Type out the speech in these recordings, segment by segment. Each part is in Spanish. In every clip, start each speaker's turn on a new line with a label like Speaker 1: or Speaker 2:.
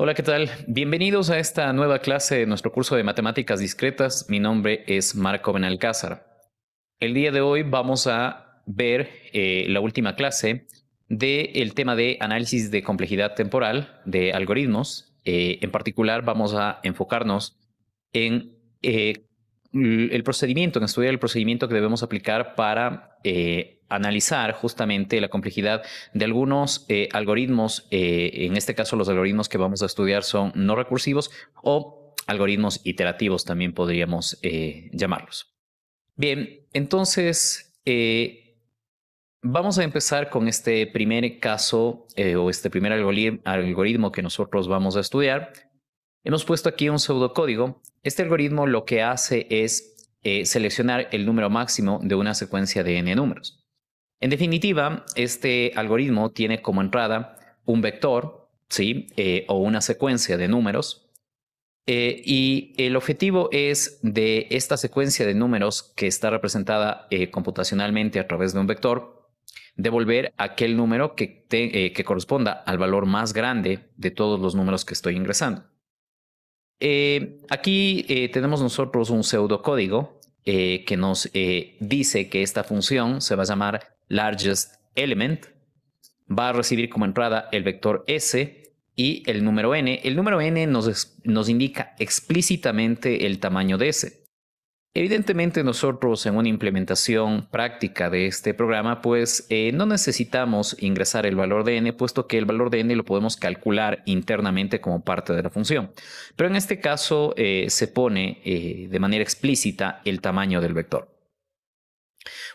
Speaker 1: Hola, ¿qué tal? Bienvenidos a esta nueva clase de nuestro curso de matemáticas discretas. Mi nombre es Marco Benalcázar. El día de hoy vamos a ver la última clase del tema de análisis de complejidad temporal de algoritmos. En particular, vamos a enfocarnos en el procedimiento, en estudiar el procedimiento que debemos aplicar para analizar justamente la complejidad de algunos algoritmos. En este caso, los algoritmos que vamos a estudiar son no recursivos o algoritmos iterativos, también podríamos llamarlos. Bien, entonces vamos a empezar con este primer caso o este primer algoritmo que nosotros vamos a estudiar. Hemos puesto aquí un pseudocódigo. Este algoritmo lo que hace es seleccionar el número máximo de una secuencia de n números. En definitiva, este algoritmo tiene como entrada un vector, ¿sí? O una secuencia de números. Y el objetivo es de esta secuencia de números que está representada computacionalmente a través de un vector, devolver aquel número que corresponda al valor más grande de todos los números que estoy ingresando. Aquí tenemos nosotros un pseudocódigo que nos dice que esta función se va a llamar largestElement, va a recibir como entrada el vector S y el número n. El número n nos indica explícitamente el tamaño de S. Evidentemente nosotros en una implementación práctica de este programa pues no necesitamos ingresar el valor de n, puesto que el valor de n lo podemos calcular internamente como parte de la función. Pero en este caso se pone de manera explícita el tamaño del vector.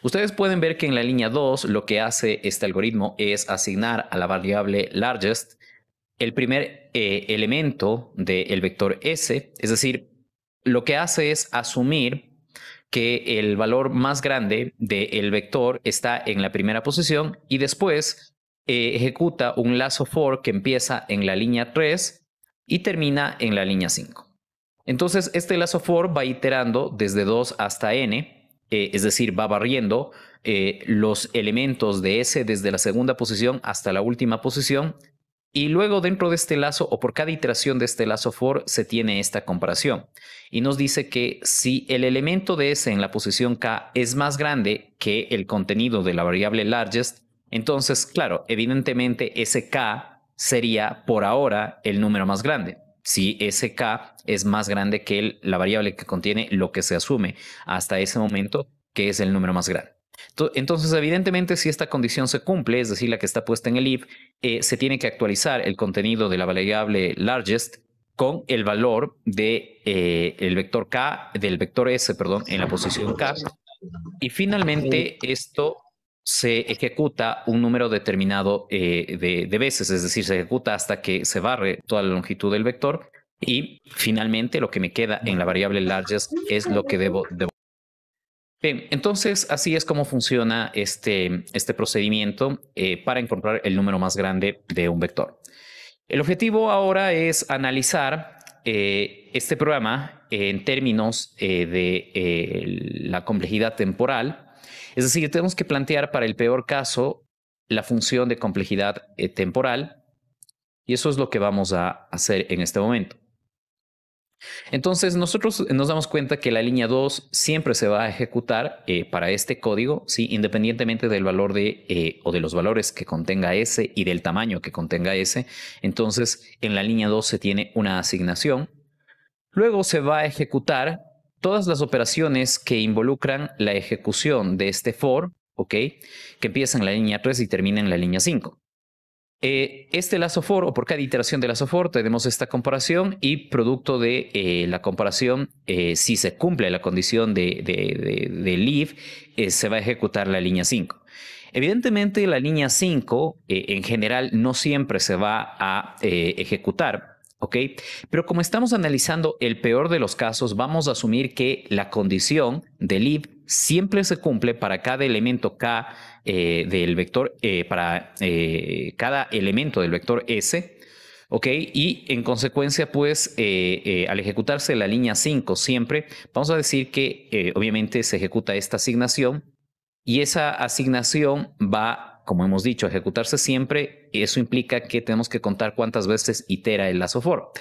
Speaker 1: Ustedes pueden ver que en la línea 2 lo que hace este algoritmo es asignar a la variable largest el primer elemento del vector S, es decir, lo que hace es asumir que el valor más grande del vector está en la primera posición y después ejecuta un lazo for que empieza en la línea 3 y termina en la línea 5. Entonces, este lazo for va iterando desde 2 hasta n, es decir, va barriendo los elementos de S desde la segunda posición hasta la última posición. Y luego dentro de este lazo o por cada iteración de este lazo for se tiene esta comparación. Y nos dice que si el elemento de S en la posición K es más grande que el contenido de la variable largest, entonces, claro, evidentemente ese K sería por ahora el número más grande. Si ese K es más grande que la variable que contiene lo que se asume hasta ese momento, que es el número más grande. Entonces, evidentemente, si esta condición se cumple, es decir, la que está puesta en el if, se tiene que actualizar el contenido de la variable largest con el valor de el vector K, del vector S, perdón, en la posición K. Y finalmente esto se ejecuta un número determinado de veces, es decir, se ejecuta hasta que se barre toda la longitud del vector. Y finalmente lo que me queda en la variable largest es lo que debo devolver. Bien, entonces así es como funciona este procedimiento para encontrar el número más grande de un vector. El objetivo ahora es analizar este programa en términos de la complejidad temporal. Es decir, tenemos que plantear para el peor caso la función de complejidad temporal, y eso es lo que vamos a hacer en este momento. Entonces nosotros nos damos cuenta que la línea 2 siempre se va a ejecutar para este código, ¿sí? Independientemente del valor o de los valores que contenga S y del tamaño que contenga S. Entonces en la línea 2 se tiene una asignación. Luego se va a ejecutar todas las operaciones que involucran la ejecución de este for, ¿ok? Que empieza en la línea 3 y termina en la línea 5. Este lazo for, o por cada iteración de lazo for, tenemos esta comparación y producto de la comparación, si se cumple la condición de if, se va a ejecutar la línea 5. Evidentemente, la línea 5 en general no siempre se va a ejecutar, ¿ok? Pero como estamos analizando el peor de los casos, vamos a asumir que la condición del if siempre se cumple para cada elemento K del vector, para cada elemento del vector S, ¿ok? Y en consecuencia, pues, al ejecutarse la línea 5 siempre, vamos a decir que obviamente se ejecuta esta asignación y esa asignación va, como hemos dicho, a ejecutarse siempre eso implica que tenemos que contar cuántas veces itera el lazo for.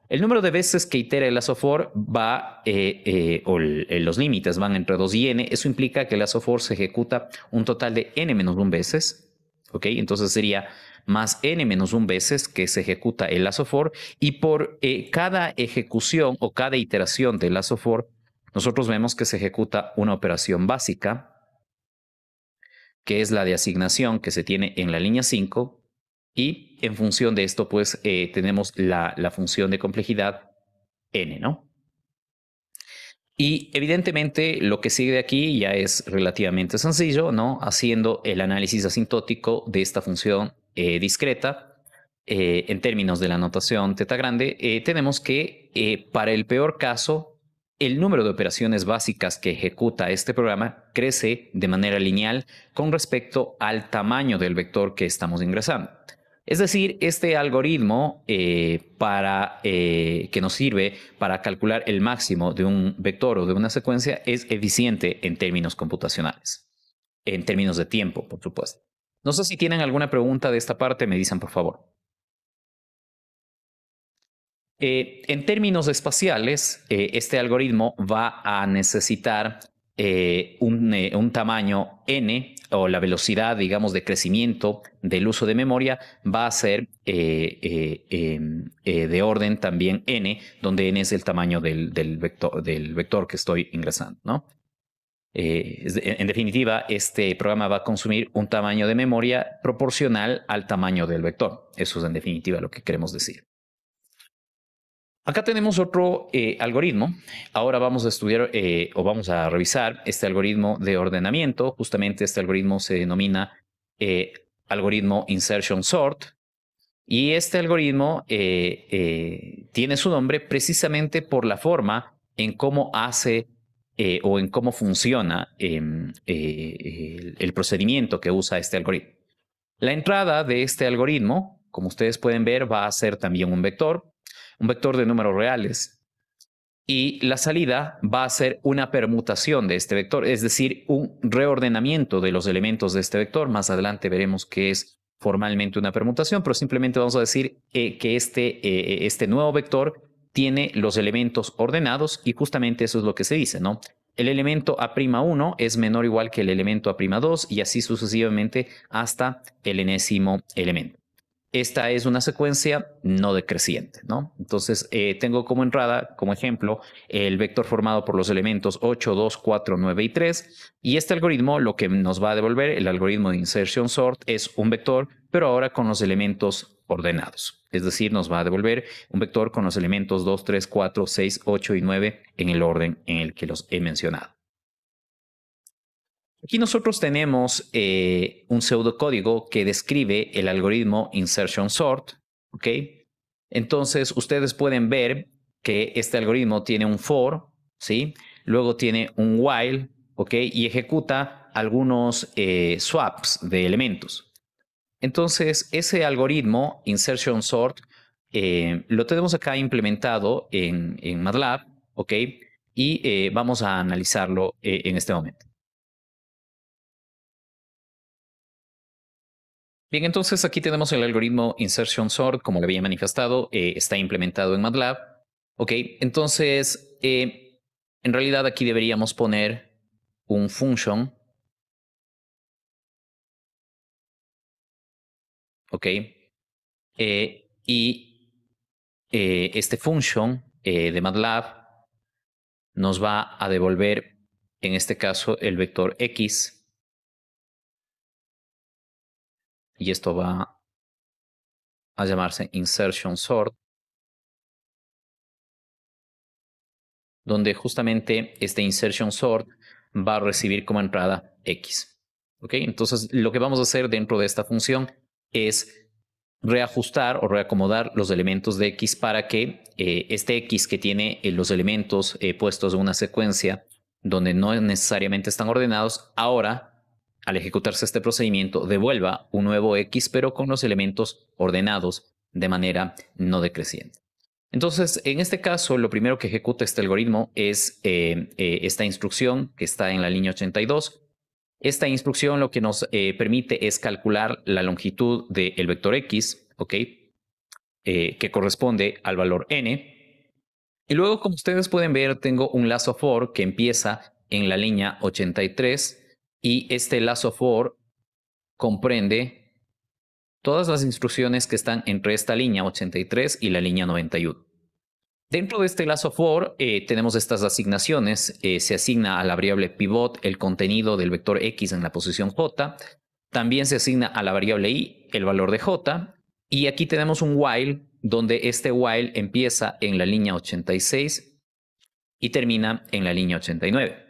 Speaker 1: El número de veces que itera el lazo for va, los límites van entre 2 y n. Eso implica que el lazo for se ejecuta un total de n-1 veces. ¿Ok? Entonces sería más n-1 veces que se ejecuta el lazo for. Y por cada ejecución o cada iteración del lazo for, nosotros vemos que se ejecuta una operación básica, que es la de asignación que se tiene en la línea 5. Y en función de esto, pues tenemos la función de complejidad n, ¿no? Y evidentemente lo que sigue de aquí ya es relativamente sencillo, ¿no? Haciendo el análisis asintótico de esta función discreta, en términos de la notación teta grande, tenemos que para el peor caso, el número de operaciones básicas que ejecuta este programa crece de manera lineal con respecto al tamaño del vector que estamos ingresando. Es decir, este algoritmo que nos sirve para calcular el máximo de un vector o de una secuencia es eficiente en términos computacionales, en términos de tiempo, por supuesto. No sé si tienen alguna pregunta de esta parte, me dicen por favor. En términos espaciales, este algoritmo va a necesitar un tamaño n, o la velocidad, digamos, de crecimiento del uso de memoria va a ser de orden también n, donde n es el tamaño del vector que estoy ingresando, ¿no? En definitiva, este programa va a consumir un tamaño de memoria proporcional al tamaño del vector. Eso es en definitiva lo que queremos decir. Acá tenemos otro algoritmo. Ahora vamos a estudiar o vamos a revisar este algoritmo de ordenamiento. Justamente este algoritmo se denomina algoritmo insertion sort. Y este algoritmo tiene su nombre precisamente por la forma en cómo hace o en cómo funciona el procedimiento que usa este algoritmo. La entrada de este algoritmo, como ustedes pueden ver, va a ser también un vector de números reales. Y la salida va a ser una permutación de este vector, es decir, un reordenamiento de los elementos de este vector. Más adelante veremos qué es formalmente una permutación, pero simplemente vamos a decir que este nuevo vector tiene los elementos ordenados y justamente eso es lo que se dice, ¿no? El elemento A'1 es menor o igual que el elemento A'2 y así sucesivamente hasta el enésimo elemento. Esta es una secuencia no decreciente, ¿no? Entonces, tengo como entrada, como ejemplo, el vector formado por los elementos 8, 2, 4, 9 y 3. Y este algoritmo lo que nos va a devolver, el algoritmo de insertion sort, es un vector, pero ahora con los elementos ordenados. Es decir, nos va a devolver un vector con los elementos 2, 3, 4, 6, 8 y 9 en el orden en el que los he mencionado. Aquí nosotros tenemos un pseudocódigo que describe el algoritmo insertion sort, ¿ok? Entonces, ustedes pueden ver que este algoritmo tiene un for, ¿sí? Luego tiene un while, ¿ok? Y ejecuta algunos swaps de elementos. Entonces, ese algoritmo insertion sort lo tenemos acá implementado en MATLAB, ¿ok? Y vamos a analizarlo en este momento. Bien, entonces aquí tenemos el algoritmo insertion sort, como le había manifestado, está implementado en MATLAB. Ok, entonces en realidad aquí deberíamos poner un function. Ok, y este function de MATLAB nos va a devolver, en este caso, el vector X. Y esto va a llamarse insertion sort, donde justamente este insertion sort va a recibir como entrada X. ¿Ok? Entonces, lo que vamos a hacer dentro de esta función es reajustar o reacomodar los elementos de X para que este X que tiene los elementos puestos en una secuencia donde no necesariamente están ordenados, ahora, al ejecutarse este procedimiento, devuelva un nuevo X, pero con los elementos ordenados de manera no decreciente. Entonces, en este caso, lo primero que ejecuta este algoritmo es esta instrucción que está en la línea 82. Esta instrucción lo que nos permite es calcular la longitud del vector x, ¿ok? Que corresponde al valor n. Y luego, como ustedes pueden ver, tengo un lazo for que empieza en la línea 83 y este lazo for comprende todas las instrucciones que están entre esta línea 83 y la línea 91. Dentro de este lazo for tenemos estas asignaciones. Se asigna a la variable pivot el contenido del vector x en la posición j. También se asigna a la variable y el valor de j. Y aquí tenemos un while, donde este while empieza en la línea 86 y termina en la línea 89.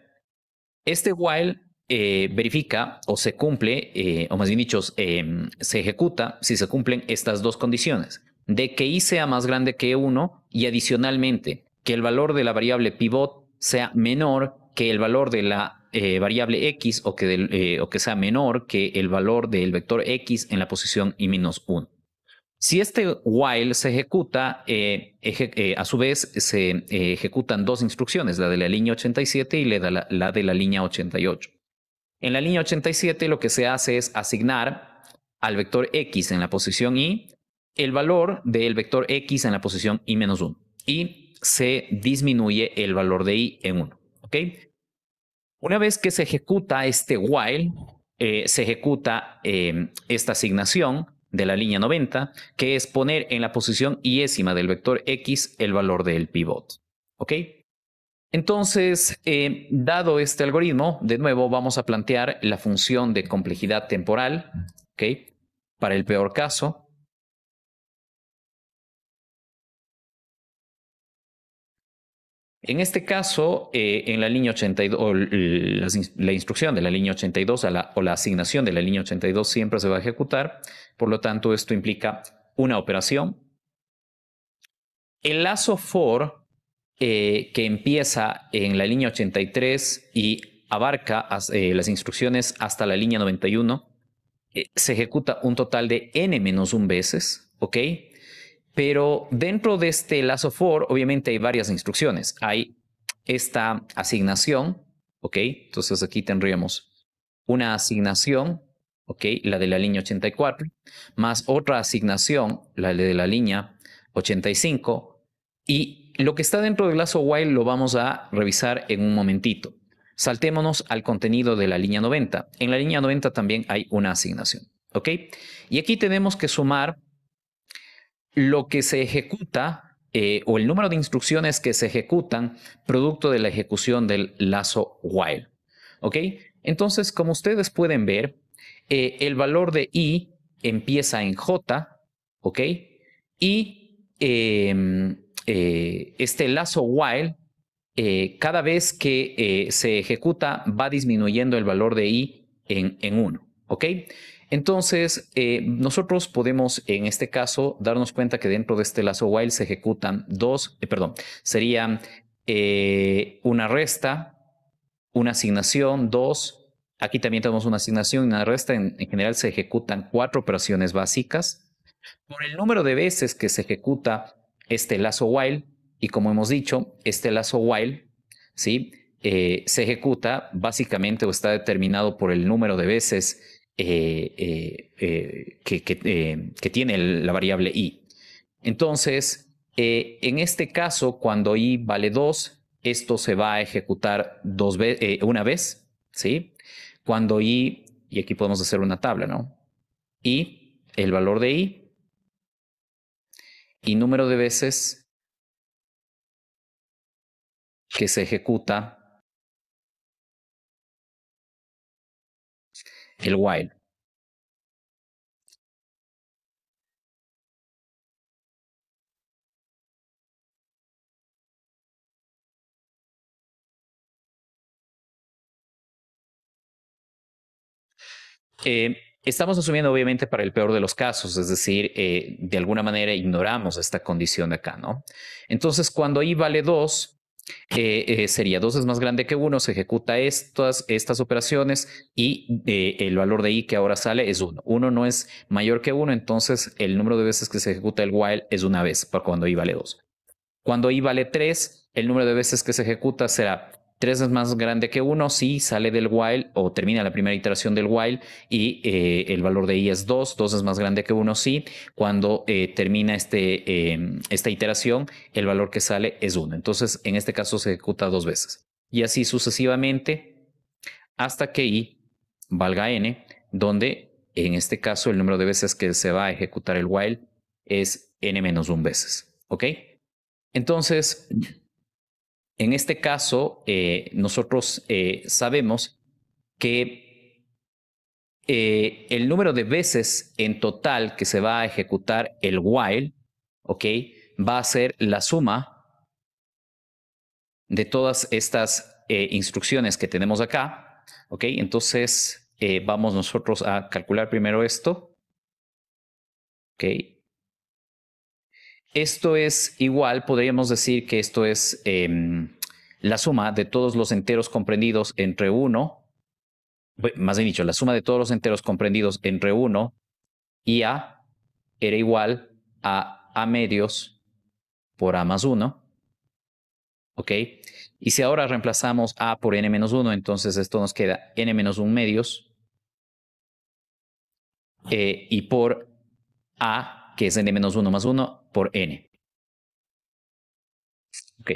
Speaker 1: Este while verifica o se cumple, o más bien dicho, se ejecuta si se cumplen estas dos condiciones, de que i sea más grande que 1 y adicionalmente que el valor de la variable pivot sea menor que el valor de la variable x o que sea menor que el valor del vector x en la posición i-1. Si este while se ejecuta, a su vez se ejecutan dos instrucciones, la de la línea 87 y la de la línea 88. En la línea 87 lo que se hace es asignar al vector x en la posición y el valor del vector x en la posición i-1 y se disminuye el valor de i en 1. ¿Ok? Una vez que se ejecuta este while, se ejecuta esta asignación de la línea 90, que es poner en la posición iésima del vector x el valor del pivot. ¿Ok? Entonces, dado este algoritmo, de nuevo vamos a plantear la función de complejidad temporal, ¿ok? Para el peor caso. En este caso, en la línea 82, la instrucción de la línea 82 o la asignación de la línea 82 siempre se va a ejecutar. Por lo tanto, esto implica una operación. El lazo for, que empieza en la línea 83 y abarca las instrucciones hasta la línea 91, se ejecuta un total de n-1 veces, ¿ok? Pero dentro de este lazo for, obviamente hay varias instrucciones. Hay esta asignación, ¿ok? Entonces aquí tendríamos una asignación, ¿ok? La de la línea 84, más otra asignación, la de la línea 85. Y lo que está dentro del lazo while lo vamos a revisar en un momentito. Saltémonos al contenido de la línea 90. En la línea 90 también hay una asignación, ¿ok? Y aquí tenemos que sumar lo que se ejecuta o el número de instrucciones que se ejecutan producto de la ejecución del lazo while. ¿Ok? Entonces, como ustedes pueden ver, el valor de i empieza en j, ¿ok? Y este lazo while, cada vez que se ejecuta, va disminuyendo el valor de i en 1, ¿ok? Entonces, nosotros podemos, en este caso, darnos cuenta que dentro de este lazo while se ejecutan serían una resta, una asignación, dos. Aquí también tenemos una asignación y una resta. En general se ejecutan 4 operaciones básicas. Por el número de veces que se ejecuta este lazo while, y como hemos dicho, este lazo while, ¿sí? Se ejecuta básicamente o está determinado por el número de veces que tiene la variable i. Entonces, en este caso, cuando i vale 2, esto se va a ejecutar una vez, ¿sí? Cuando i, y aquí podemos hacer una tabla, ¿no? I, el valor de i, y número de veces que se ejecuta el while. Estamos asumiendo obviamente para el peor de los casos, es decir, de alguna manera ignoramos esta condición de acá, ¿no? Entonces, cuando i vale 2, sería 2 es más grande que 1, se ejecuta estas operaciones y el valor de i que ahora sale es 1. 1 no es mayor que 1, entonces el número de veces que se ejecuta el while es una vez para cuando i vale 2. Cuando i vale 3, el número de veces que se ejecuta será 3 es más grande que 1 si sale del while o termina la primera iteración del while y el valor de i es 2. 2 es más grande que 1 si cuando termina esta iteración el valor que sale es 1. Entonces en este caso se ejecuta 2 veces. Y así sucesivamente hasta que i valga n, donde en este caso el número de veces que se va a ejecutar el while es n-1 veces. ¿Ok? Entonces, en este caso, nosotros sabemos que el número de veces en total que se va a ejecutar el while, ¿ok? Va a ser la suma de todas estas instrucciones que tenemos acá, ¿ok? Entonces, vamos nosotros a calcular primero esto, ¿ok? Esto es igual, podríamos decir que esto es la suma de todos los enteros comprendidos entre 1, más bien dicho, la suma de todos los enteros comprendidos entre 1 y a era igual a medios por a más 1, ¿ok? Y si ahora reemplazamos a por n-1, entonces esto nos queda n-1 medios y por a, que es n-1 más 1, por n. Ok.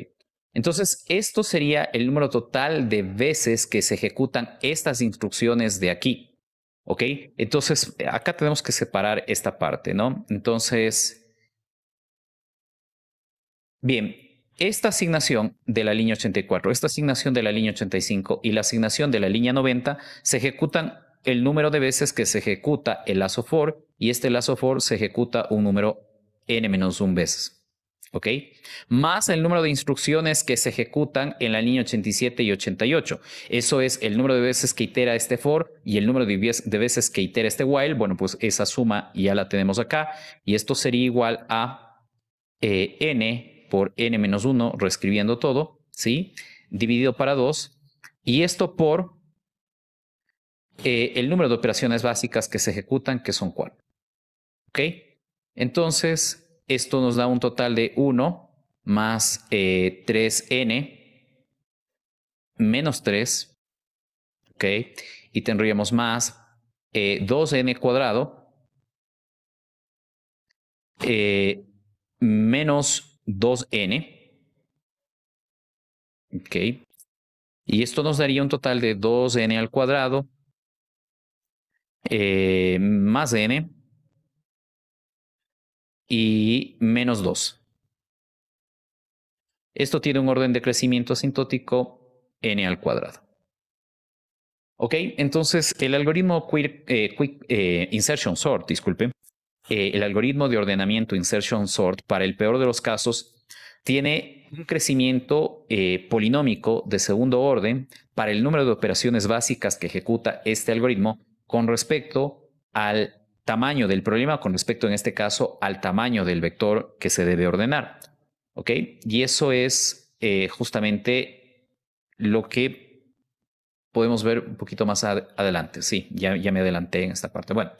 Speaker 1: Entonces, esto sería el número total de veces que se ejecutan estas instrucciones de aquí. ¿Ok? Entonces, acá tenemos que separar esta parte, ¿no? Entonces, bien, esta asignación de la línea 84, esta asignación de la línea 85 y la asignación de la línea 90 se ejecutan el número de veces que se ejecuta el lazo for y este lazo for se ejecuta un número n-1 veces. ¿Ok? Más el número de instrucciones que se ejecutan en la línea 87 y 88. Eso es el número de veces que itera este for y el número de veces que itera este while. Bueno, pues esa suma ya la tenemos acá y esto sería igual a n por n-1, reescribiendo todo, ¿sí? Dividido para 2 y esto por el número de operaciones básicas que se ejecutan, que son 4. ¿Ok? Entonces, esto nos da un total de 1 más 3n menos 3, ¿ok? Y tendríamos más 2n cuadrado menos 2n, ¿ok? Y esto nos daría un total de 2n al cuadrado más n y menos 2. Esto tiene un orden de crecimiento asintótico n al cuadrado. Ok, entonces el algoritmo Quick Insertion Sort, disculpe, el algoritmo de ordenamiento Insertion Sort, para el peor de los casos, tiene un crecimiento polinómico de segundo orden para el número de operaciones básicas que ejecuta este algoritmo con respecto al tamaño del problema, con respecto en este caso al tamaño del vector que se debe ordenar. ¿Ok? Y eso es justamente lo que podemos ver un poquito más adelante. Sí, ya me adelanté en esta parte. Bueno,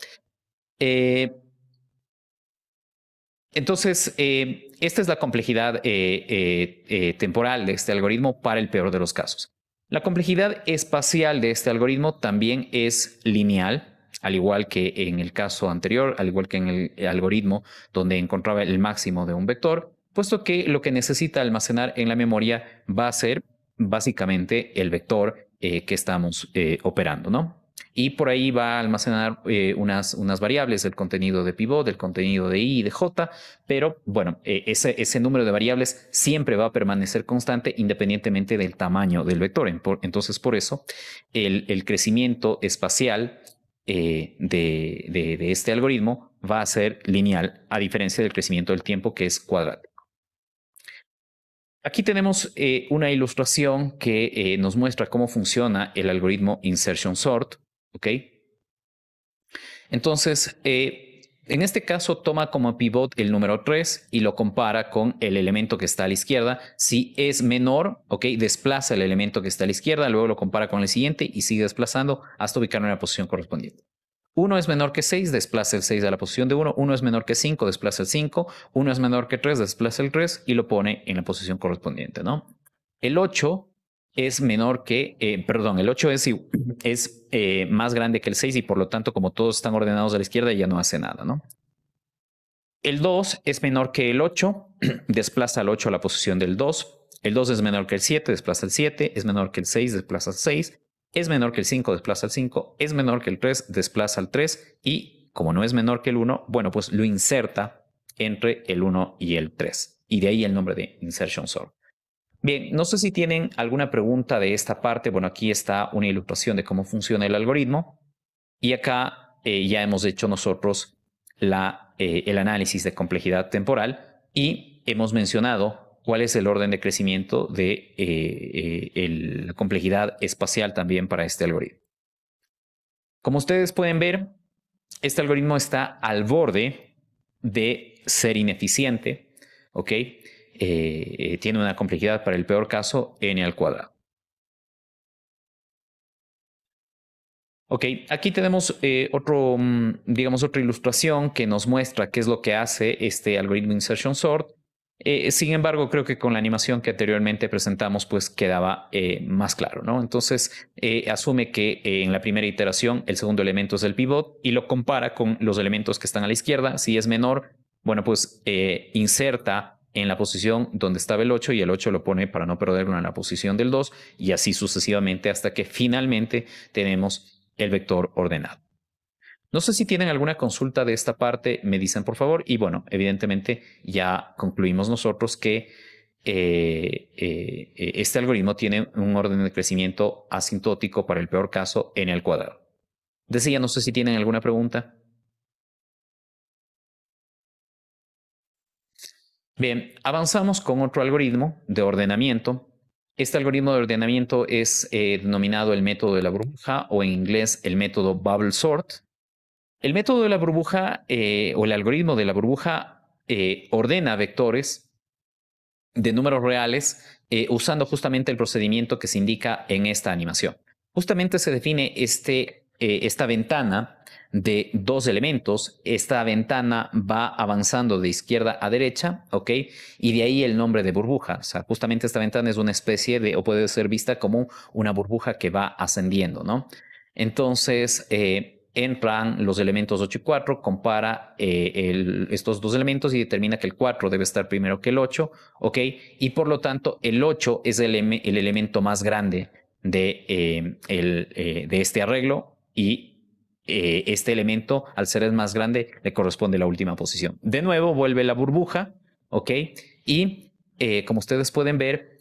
Speaker 1: entonces, esta es la complejidad temporal de este algoritmo para el peor de los casos. La complejidad espacial de este algoritmo también es lineal, al igual que en el caso anterior, al igual que en el algoritmo donde encontraba el máximo de un vector, puesto que lo que necesita almacenar en la memoria va a ser básicamente el vector que estamos operando, ¿no? Y por ahí va a almacenar unas variables del contenido de pivot, del contenido de i y de j, pero bueno, ese número de variables siempre va a permanecer constante independientemente del tamaño del vector. Entonces, por eso, el crecimiento espacial de este algoritmo va a ser lineal, a diferencia del crecimiento del tiempo, que es cuadrático. Aquí tenemos una ilustración que nos muestra cómo funciona el algoritmo Insertion Sort. ¿Ok? Entonces, en este caso toma como pivot el número 3 y lo compara con el elemento que está a la izquierda. Si es menor, ¿ok? Desplaza el elemento que está a la izquierda, luego lo compara con el siguiente y sigue desplazando hasta ubicarlo en la posición correspondiente. 1 es menor que 6, desplaza el 6 a la posición de 1. 1 es menor que 5, desplaza el 5. 1 es menor que 3, desplaza el 3 y lo pone en la posición correspondiente, ¿no? El 8 es menor que, perdón, el 8 es más grande que el 6 y por lo tanto, como todos están ordenados a la izquierda, ya no hace nada, ¿no? El 2 es menor que el 8, desplaza al 8 a la posición del 2. El 2 es menor que el 7, desplaza el 7. Es menor que el 6, desplaza el 6. Es menor que el 5, desplaza el 5. Es menor que el 3, desplaza el 3. Y como no es menor que el 1, bueno, pues lo inserta entre el 1 y el 3. Y de ahí el nombre de insertion sort. Bien, no sé si tienen alguna pregunta de esta parte. Bueno, aquí está una ilustración de cómo funciona el algoritmo. Y acá ya hemos hecho nosotros el análisis de complejidad temporal y hemos mencionado cuál es el orden de crecimiento de la complejidad espacial también para este algoritmo. Como ustedes pueden ver, este algoritmo está al borde de ser ineficiente, ¿ok? Tiene una complejidad para el peor caso n al cuadrado. Ok, aquí tenemos digamos, otra ilustración que nos muestra qué es lo que hace este algoritmo insertion sort. Sin embargo, creo que con la animación que anteriormente presentamos, pues quedaba más claro, ¿no? Entonces, asume que en la primera iteración el segundo elemento es el pivot y lo compara con los elementos que están a la izquierda. Si es menor, bueno, pues inserta en la posición donde estaba el 8 y el 8 lo pone para no perderlo en la posición del 2 y así sucesivamente hasta que finalmente tenemos el vector ordenado. No sé si tienen alguna consulta de esta parte, me dicen por favor. Y bueno, evidentemente ya concluimos nosotros que este algoritmo tiene un orden de crecimiento asintótico para el peor caso n al cuadrado. Decía, no sé si tienen alguna pregunta. Bien, avanzamos con otro algoritmo de ordenamiento. Este algoritmo de ordenamiento es denominado el método de la burbuja o en inglés el método bubble sort. El método de la burbuja o el algoritmo de la burbuja ordena vectores de números reales usando justamente el procedimiento que se indica en esta animación. Justamente se define esta ventana de dos elementos. Esta ventana va avanzando de izquierda a derecha, ¿ok? Y de ahí el nombre de burbuja. O sea, justamente esta ventana es una especie de, o puede ser vista como una burbuja que va ascendiendo, ¿no? Entonces, entran los elementos 8 y 4, compara estos dos elementos y determina que el 4 debe estar primero que el 8, ¿ok? Y por lo tanto, el 8 es el elemento más grande de este arreglo y este elemento, al ser el más grande, le corresponde la última posición. De nuevo, vuelve la burbuja, ¿ok? Y como ustedes pueden ver,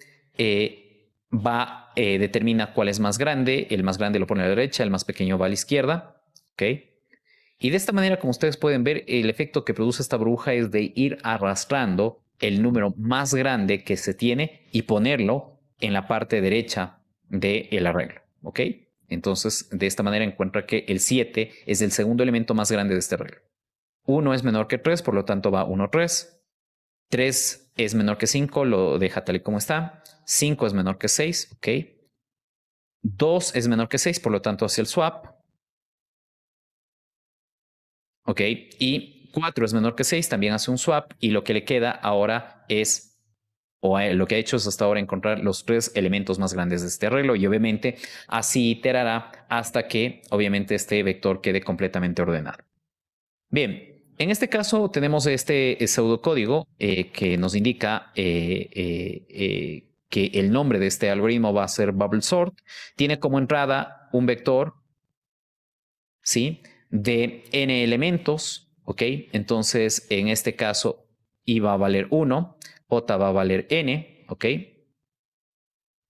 Speaker 1: determina cuál es más grande. El más grande lo pone a la derecha, el más pequeño va a la izquierda, ¿ok? Y de esta manera, como ustedes pueden ver, el efecto que produce esta burbuja es de ir arrastrando el número más grande que se tiene y ponerlo en la parte derecha del arreglo, ¿ok? Entonces, de esta manera encuentra que el 7 es el segundo elemento más grande de este arreglo. 1 es menor que 3, por lo tanto va 1, 3. 3 es menor que 5, lo deja tal y como está. 5 es menor que 6, ¿ok? 2 es menor que 6, por lo tanto hace el swap. ¿Ok? Y 4 es menor que 6, también hace un swap. Y lo que le queda ahora es, o lo que ha hecho es hasta ahora encontrar los tres elementos más grandes de este arreglo. Y obviamente así iterará hasta que obviamente este vector quede completamente ordenado. Bien. En este caso tenemos este pseudocódigo que nos indica que el nombre de este algoritmo va a ser bubble sort. Tiene como entrada un vector, ¿sí?, de n elementos, ¿ok? Entonces, en este caso, i va a valer 1, j va a valer n, ¿ok?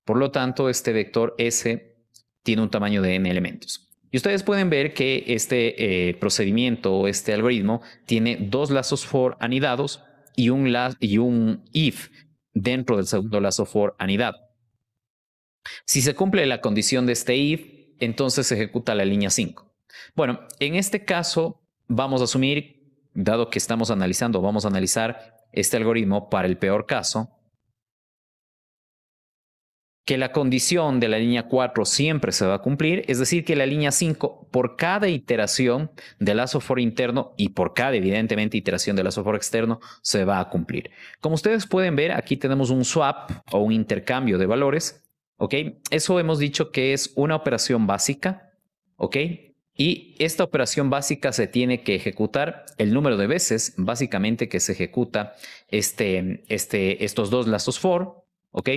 Speaker 1: Por lo tanto, este vector S tiene un tamaño de n elementos. Y ustedes pueden ver que este procedimiento o este algoritmo tiene dos lazos for anidados y un if dentro del segundo lazo for anidado. Si se cumple la condición de este if, entonces se ejecuta la línea 5. Bueno, en este caso vamos a asumir, dado que estamos analizando, vamos a analizar este algoritmo para el peor caso, que la condición de la línea 4 siempre se va a cumplir, es decir, que la línea 5, por cada iteración del lazo for interno y por cada, evidentemente, iteración del lazo for externo, se va a cumplir. Como ustedes pueden ver, aquí tenemos un swap o un intercambio de valores. ¿ok? Eso hemos dicho que es una operación básica, ¿ok? Y esta operación básica se tiene que ejecutar el número de veces, básicamente, que se ejecuta estos dos lazos for, ¿ok?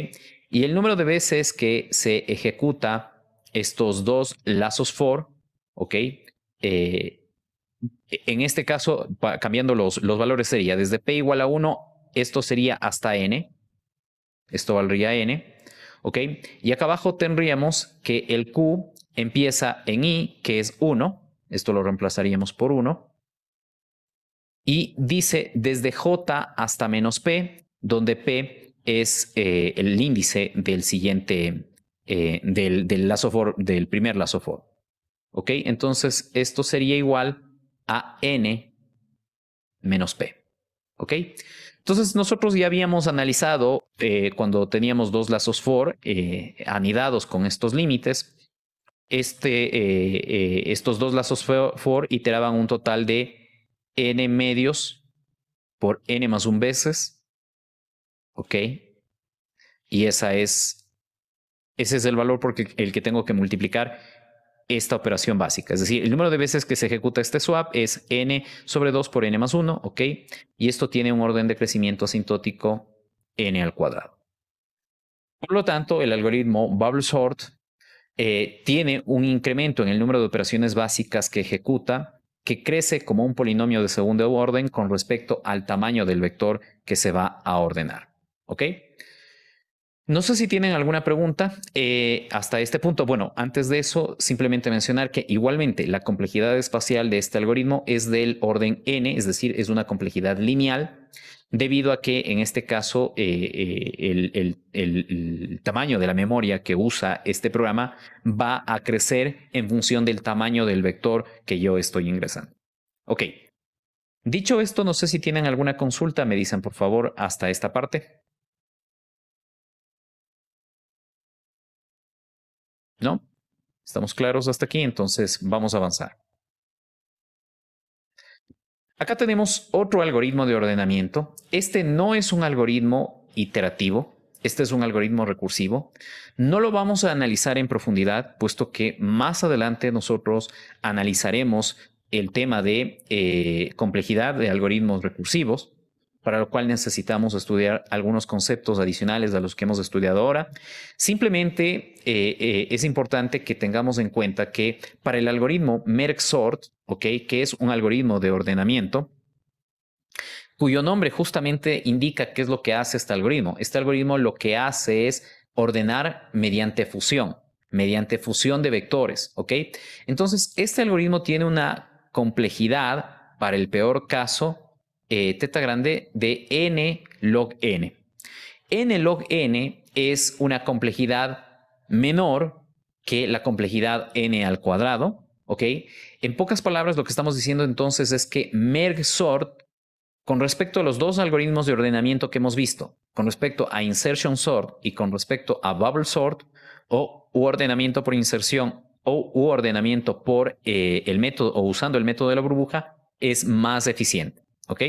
Speaker 1: Y el número de veces que se ejecuta estos dos lazos for, ¿ok? En este caso, cambiando los valores, sería desde p igual a 1, esto sería hasta n, esto valdría n, ¿ok? Y acá abajo tendríamos que el q empieza en i, que es 1, esto lo reemplazaríamos por 1, y dice desde j hasta menos p, donde p es el índice del siguiente, del lazo for, del primer lazo for, ¿ok? Entonces esto sería igual a n menos p, ¿ok? Entonces nosotros ya habíamos analizado cuando teníamos dos lazos for anidados con estos límites, estos dos lazos for iteraban un total de n medios por n más 1 veces, ¿ok? Y ese es el valor por el que tengo que multiplicar esta operación básica. Es decir, el número de veces que se ejecuta este swap es n sobre 2 por n más 1, ¿ok? Y esto tiene un orden de crecimiento asintótico n al cuadrado. Por lo tanto, el algoritmo bubble sort tiene un incremento en el número de operaciones básicas que ejecuta, que crece como un polinomio de segundo orden con respecto al tamaño del vector que se va a ordenar, ¿ok? No sé si tienen alguna pregunta hasta este punto. Bueno, antes de eso, simplemente mencionar que igualmente la complejidad espacial de este algoritmo es del orden n, es decir, es una complejidad lineal, debido a que en este caso el tamaño de la memoria que usa este programa va a crecer en función del tamaño del vector que yo estoy ingresando. Ok. Dicho esto, no sé si tienen alguna consulta, me dicen por favor hasta esta parte. ¿No? ¿Estamos claros hasta aquí? Entonces vamos a avanzar. Acá tenemos otro algoritmo de ordenamiento. Este no es un algoritmo iterativo. Este es un algoritmo recursivo. No lo vamos a analizar en profundidad, puesto que más adelante nosotros analizaremos el tema de complejidad de algoritmos recursivos, para lo cual necesitamos estudiar algunos conceptos adicionales a los que hemos estudiado ahora. Simplemente es importante que tengamos en cuenta que para el algoritmo merge-sort, ¿okay?, que es un algoritmo de ordenamiento, cuyo nombre justamente indica qué es lo que hace este algoritmo. Este algoritmo lo que hace es ordenar mediante fusión de vectores, ¿ok? Entonces, este algoritmo tiene una complejidad, para el peor caso, teta grande de n log n. N log n es una complejidad menor que la complejidad n al cuadrado, ¿ok? En pocas palabras, lo que estamos diciendo entonces es que merge sort, con respecto a los dos algoritmos de ordenamiento que hemos visto, con respecto a insertion sort y con respecto a bubble sort, o ordenamiento por inserción o ordenamiento por el método o usando el método de la burbuja, es más eficiente, ¿ok?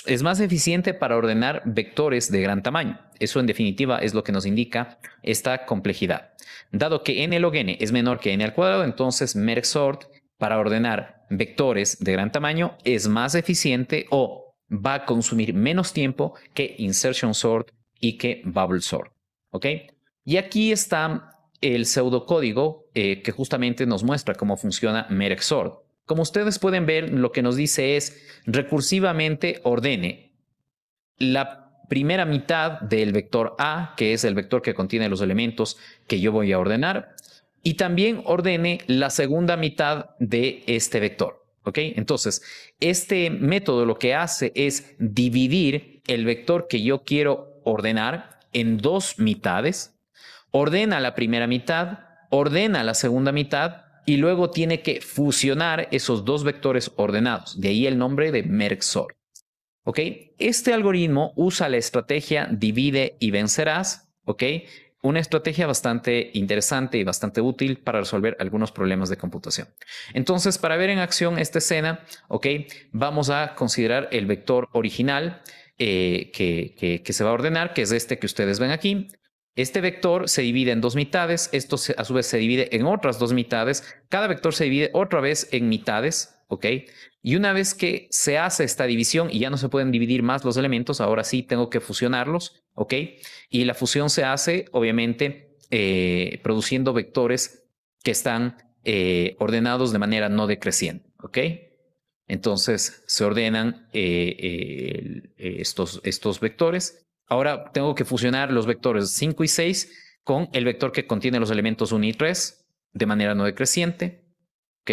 Speaker 1: Es más eficiente para ordenar vectores de gran tamaño. Eso en definitiva es lo que nos indica esta complejidad. Dado que n log n es menor que n al cuadrado, entonces merge sort para ordenar vectores de gran tamaño es más eficiente o va a consumir menos tiempo que insertion sort y que bubble sort, ¿ok? Y aquí está el pseudocódigo que justamente nos muestra cómo funciona merge sort. Como ustedes pueden ver, lo que nos dice es recursivamente ordene la primera mitad del vector A, que es el vector que contiene los elementos que yo voy a ordenar, y también ordene la segunda mitad de este vector. ¿Ok? Entonces, este método lo que hace es dividir el vector que yo quiero ordenar en dos mitades, ordena la primera mitad, ordena la segunda mitad y luego tiene que fusionar esos dos vectores ordenados. De ahí el nombre de merge sort. ¿Ok? Este algoritmo usa la estrategia divide y vencerás, ¿ok? Una estrategia bastante interesante y bastante útil para resolver algunos problemas de computación. Entonces, para ver en acción esta escena, ¿ok?, vamos a considerar el vector original que se va a ordenar, que es este que ustedes ven aquí. Este vector se divide en dos mitades, esto a su vez se divide en otras dos mitades, cada vector se divide otra vez en mitades, ¿ok? Y una vez que se hace esta división y ya no se pueden dividir más los elementos, ahora sí tengo que fusionarlos, ¿ok? Y la fusión se hace, obviamente, produciendo vectores que están ordenados de manera no decreciente, ¿ok? Entonces se ordenan estos vectores. Ahora tengo que fusionar los vectores 5 y 6 con el vector que contiene los elementos 1 y 3 de manera no decreciente. ¿Ok?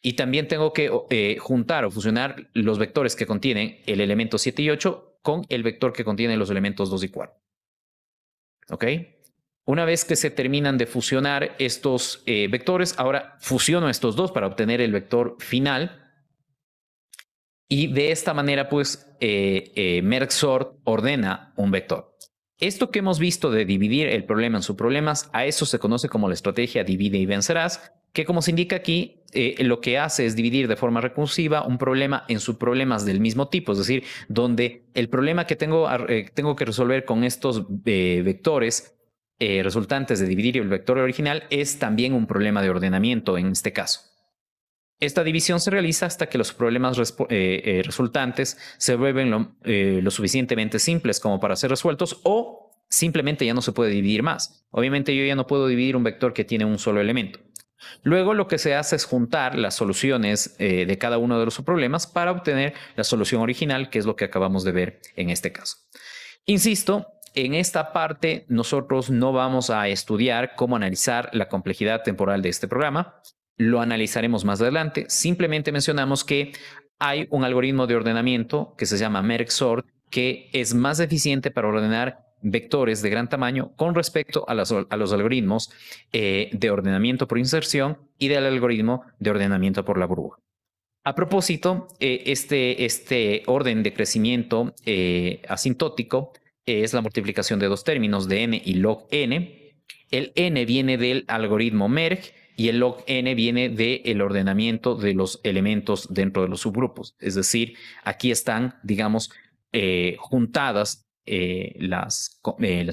Speaker 1: Y también tengo que juntar o fusionar los vectores que contienen el elemento 7 y 8 con el vector que contiene los elementos 2 y 4. ¿Ok? Una vez que se terminan de fusionar estos vectores, ahora fusiono estos dos para obtener el vector final. Y de esta manera, pues, Merge-Sort ordena un vector. Esto que hemos visto de dividir el problema en subproblemas, a eso se conoce como la estrategia divide y vencerás, que como se indica aquí, lo que hace es dividir de forma recursiva un problema en subproblemas del mismo tipo, es decir, donde el problema que tengo que resolver con estos vectores resultantes de dividir el vector original es también un problema de ordenamiento en este caso. Esta división se realiza hasta que los problemas resultantes se vuelven lo suficientemente simples como para ser resueltos o simplemente ya no se puede dividir más. Obviamente yo ya no puedo dividir un vector que tiene un solo elemento. Luego lo que se hace es juntar las soluciones de cada uno de los subproblemas para obtener la solución original, que es lo que acabamos de ver en este caso. Insisto, en esta parte nosotros no vamos a estudiar cómo analizar la complejidad temporal de este programa. Lo analizaremos más adelante. Simplemente mencionamos que hay un algoritmo de ordenamiento que se llama Merge-Sort que es más eficiente para ordenar vectores de gran tamaño con respecto a los algoritmos de ordenamiento por inserción y del algoritmo de ordenamiento por la burbuja. A propósito, este orden de crecimiento asintótico es la multiplicación de dos términos de n y log n. El n viene del algoritmo merge y el log n viene del ordenamiento de los elementos dentro de los subgrupos. Es decir, aquí están, digamos, juntadas las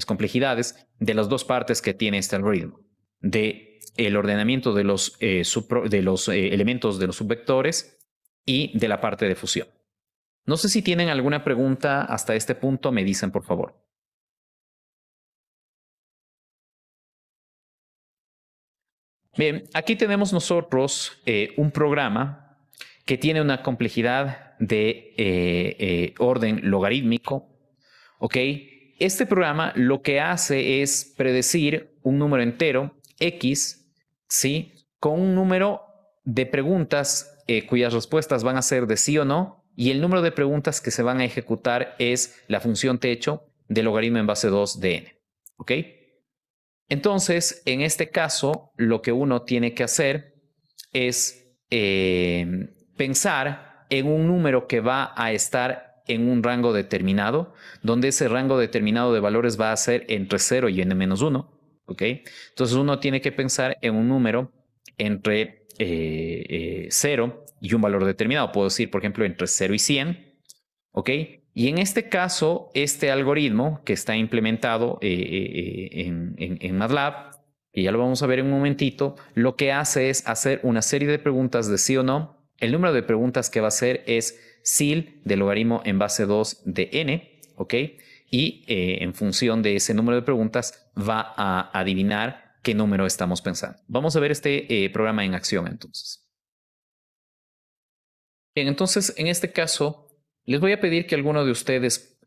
Speaker 1: complejidades de las dos partes que tiene este algoritmo. De el ordenamiento de los elementos de los subvectores y de la parte de fusión. No sé si tienen alguna pregunta hasta este punto, me dicen por favor. Bien, aquí tenemos nosotros un programa que tiene una complejidad de orden logarítmico. ¿Ok? Este programa lo que hace es predecir un número entero, x, ¿sí? Con un número de preguntas cuyas respuestas van a ser de sí o no, y el número de preguntas que se van a ejecutar es la función techo del logaritmo en base 2 de n. ¿Ok? Entonces, en este caso, lo que uno tiene que hacer es pensar en un número que va a estar en un rango determinado, donde ese rango determinado de valores va a ser entre 0 y n-1. ¿Ok? Entonces uno tiene que pensar en un número entre 0 y un valor determinado. Puedo decir, por ejemplo, entre 0 y 100. ¿Ok? Y en este caso, este algoritmo que está implementado en MATLAB, y ya lo vamos a ver en un momentito, lo que hace es hacer una serie de preguntas de sí o no. El número de preguntas que va a hacer es CIL del logaritmo en base 2 de n, ¿ok? Y en función de ese número de preguntas va a adivinar qué número estamos pensando. Vamos a ver este programa en acción entonces. Bien, entonces en este caso les voy a pedir que alguno de ustedes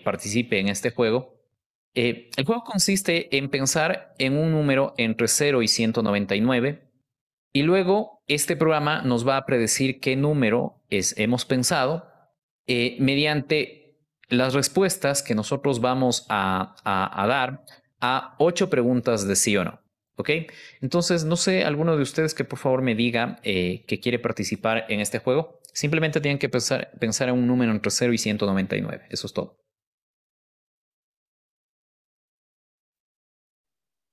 Speaker 1: participe en este juego. El juego consiste en pensar en un número entre 0 y 199 y luego este programa nos va a predecir qué número hemos pensado mediante las respuestas que nosotros vamos a dar a 8 preguntas de sí o no. ¿Ok? Entonces, no sé, alguno de ustedes que por favor me diga que quiere participar en este juego. Simplemente tienen que pensar en un número entre 0 y 199. Eso es todo.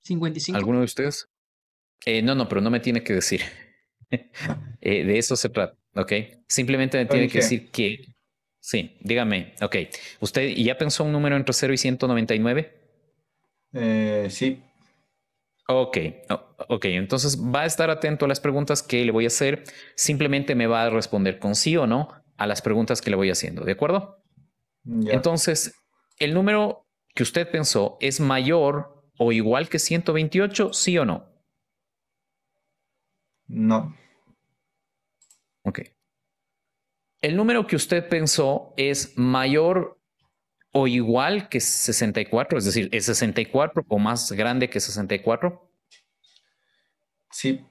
Speaker 2: 55.
Speaker 1: ¿Alguno de ustedes? No, pero no me tiene que decir. De eso se trata, ¿ok? Simplemente me tiene que decir que... Sí, dígame, ok. ¿Usted ya pensó un número entre 0 y 199?
Speaker 2: Sí,
Speaker 1: Ok, ok, entonces va a estar atento a las preguntas que le voy a hacer. Simplemente me va a responder con sí o no a las preguntas que le voy haciendo, ¿de acuerdo?
Speaker 2: ya,
Speaker 1: Entonces, ¿el número que usted pensó es mayor o igual que 128, sí o no?
Speaker 2: no,
Speaker 1: Ok. ¿El número que usted pensó es mayor o igual que 64? Es decir, ¿es 64 o más grande que 64?
Speaker 2: sí,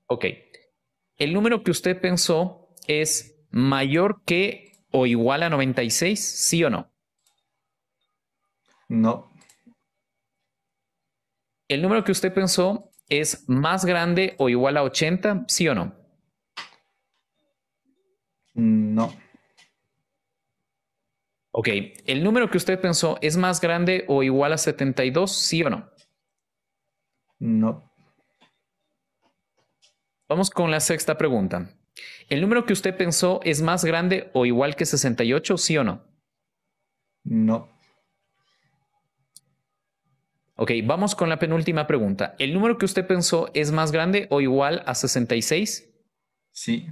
Speaker 1: Ok. ¿El número que usted pensó es mayor que o igual a 96? ¿Sí o no?
Speaker 2: no,
Speaker 1: ¿El número que usted pensó es más grande o igual a 80? ¿Sí o no?
Speaker 2: no,
Speaker 1: Ok. ¿El número que usted pensó es más grande o igual a 72? ¿Sí o no?
Speaker 2: no,
Speaker 1: Vamos con la sexta pregunta. ¿El número que usted pensó es más grande o igual que 68? ¿Sí o no?
Speaker 2: no,
Speaker 1: Ok, vamos con la penúltima pregunta. ¿El número que usted pensó es más grande o igual a 66?
Speaker 2: sí,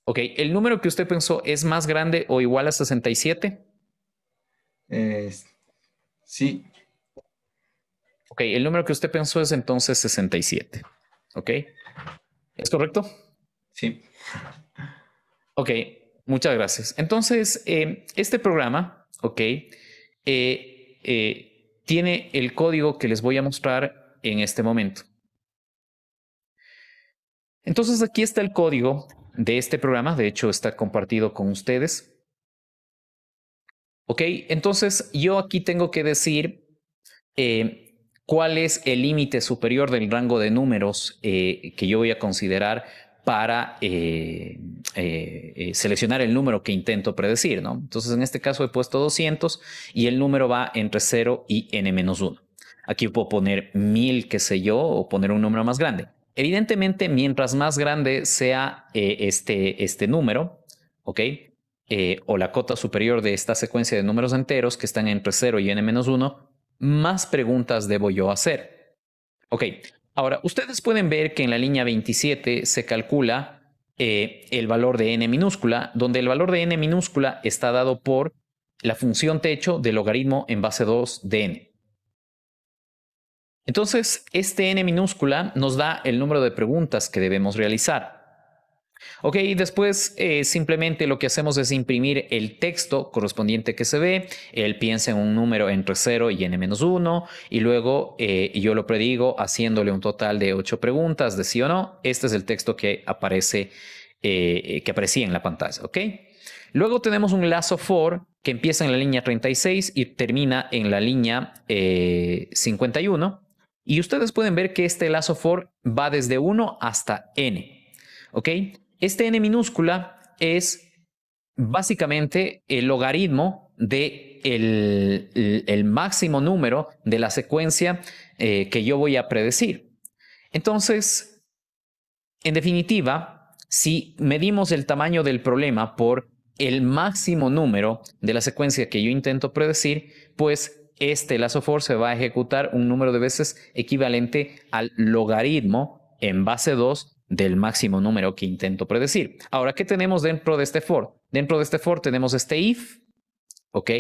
Speaker 1: Ok, ¿el número que usted pensó es más grande o igual a 67?
Speaker 2: eh, sí,
Speaker 1: Ok, el número que usted pensó es entonces 67. Ok, ¿es correcto?
Speaker 2: sí,
Speaker 1: Ok, muchas gracias. Entonces, este programa, ok, tiene el código que les voy a mostrar en este momento. Entonces, aquí está el código de este programa. De hecho, está compartido con ustedes. Ok, entonces yo aquí tengo que decir cuál es el límite superior del rango de números que yo voy a considerar para seleccionar el número que intento predecir, ¿no? Entonces, en este caso he puesto 200 y el número va entre 0 y n-1. Aquí puedo poner 1000, qué sé yo, o poner un número más grande. Evidentemente, mientras más grande sea este número, ¿ok? O la cota superior de esta secuencia de números enteros que están entre 0 y n-1, más preguntas debo yo hacer. Ok, ahora ustedes pueden ver que en la línea 27 se calcula el valor de n minúscula, donde el valor de n minúscula está dado por la función techo del logaritmo en base 2 de n. Entonces, este n minúscula nos da el número de preguntas que debemos realizar. Ok, después simplemente lo que hacemos es imprimir el texto correspondiente que se ve. Él piensa en un número entre 0 y n-1 y luego yo lo predigo haciéndole un total de 8 preguntas de sí o no. Este es el texto que aparece, que aparecía en la pantalla. Ok. Luego tenemos un lazo for que empieza en la línea 36 y termina en la línea 51. Y ustedes pueden ver que este lazo for va desde 1 hasta n. ¿Ok? Este n minúscula es básicamente el logaritmo de el máximo número de la secuencia que yo voy a predecir. Entonces, en definitiva, si medimos el tamaño del problema por el máximo número de la secuencia que yo intento predecir, pues este lazo for se va a ejecutar un número de veces equivalente al logaritmo en base 2 del máximo número que intento predecir. Ahora, ¿qué tenemos dentro de este for? Dentro de este for tenemos este if, ¿ok?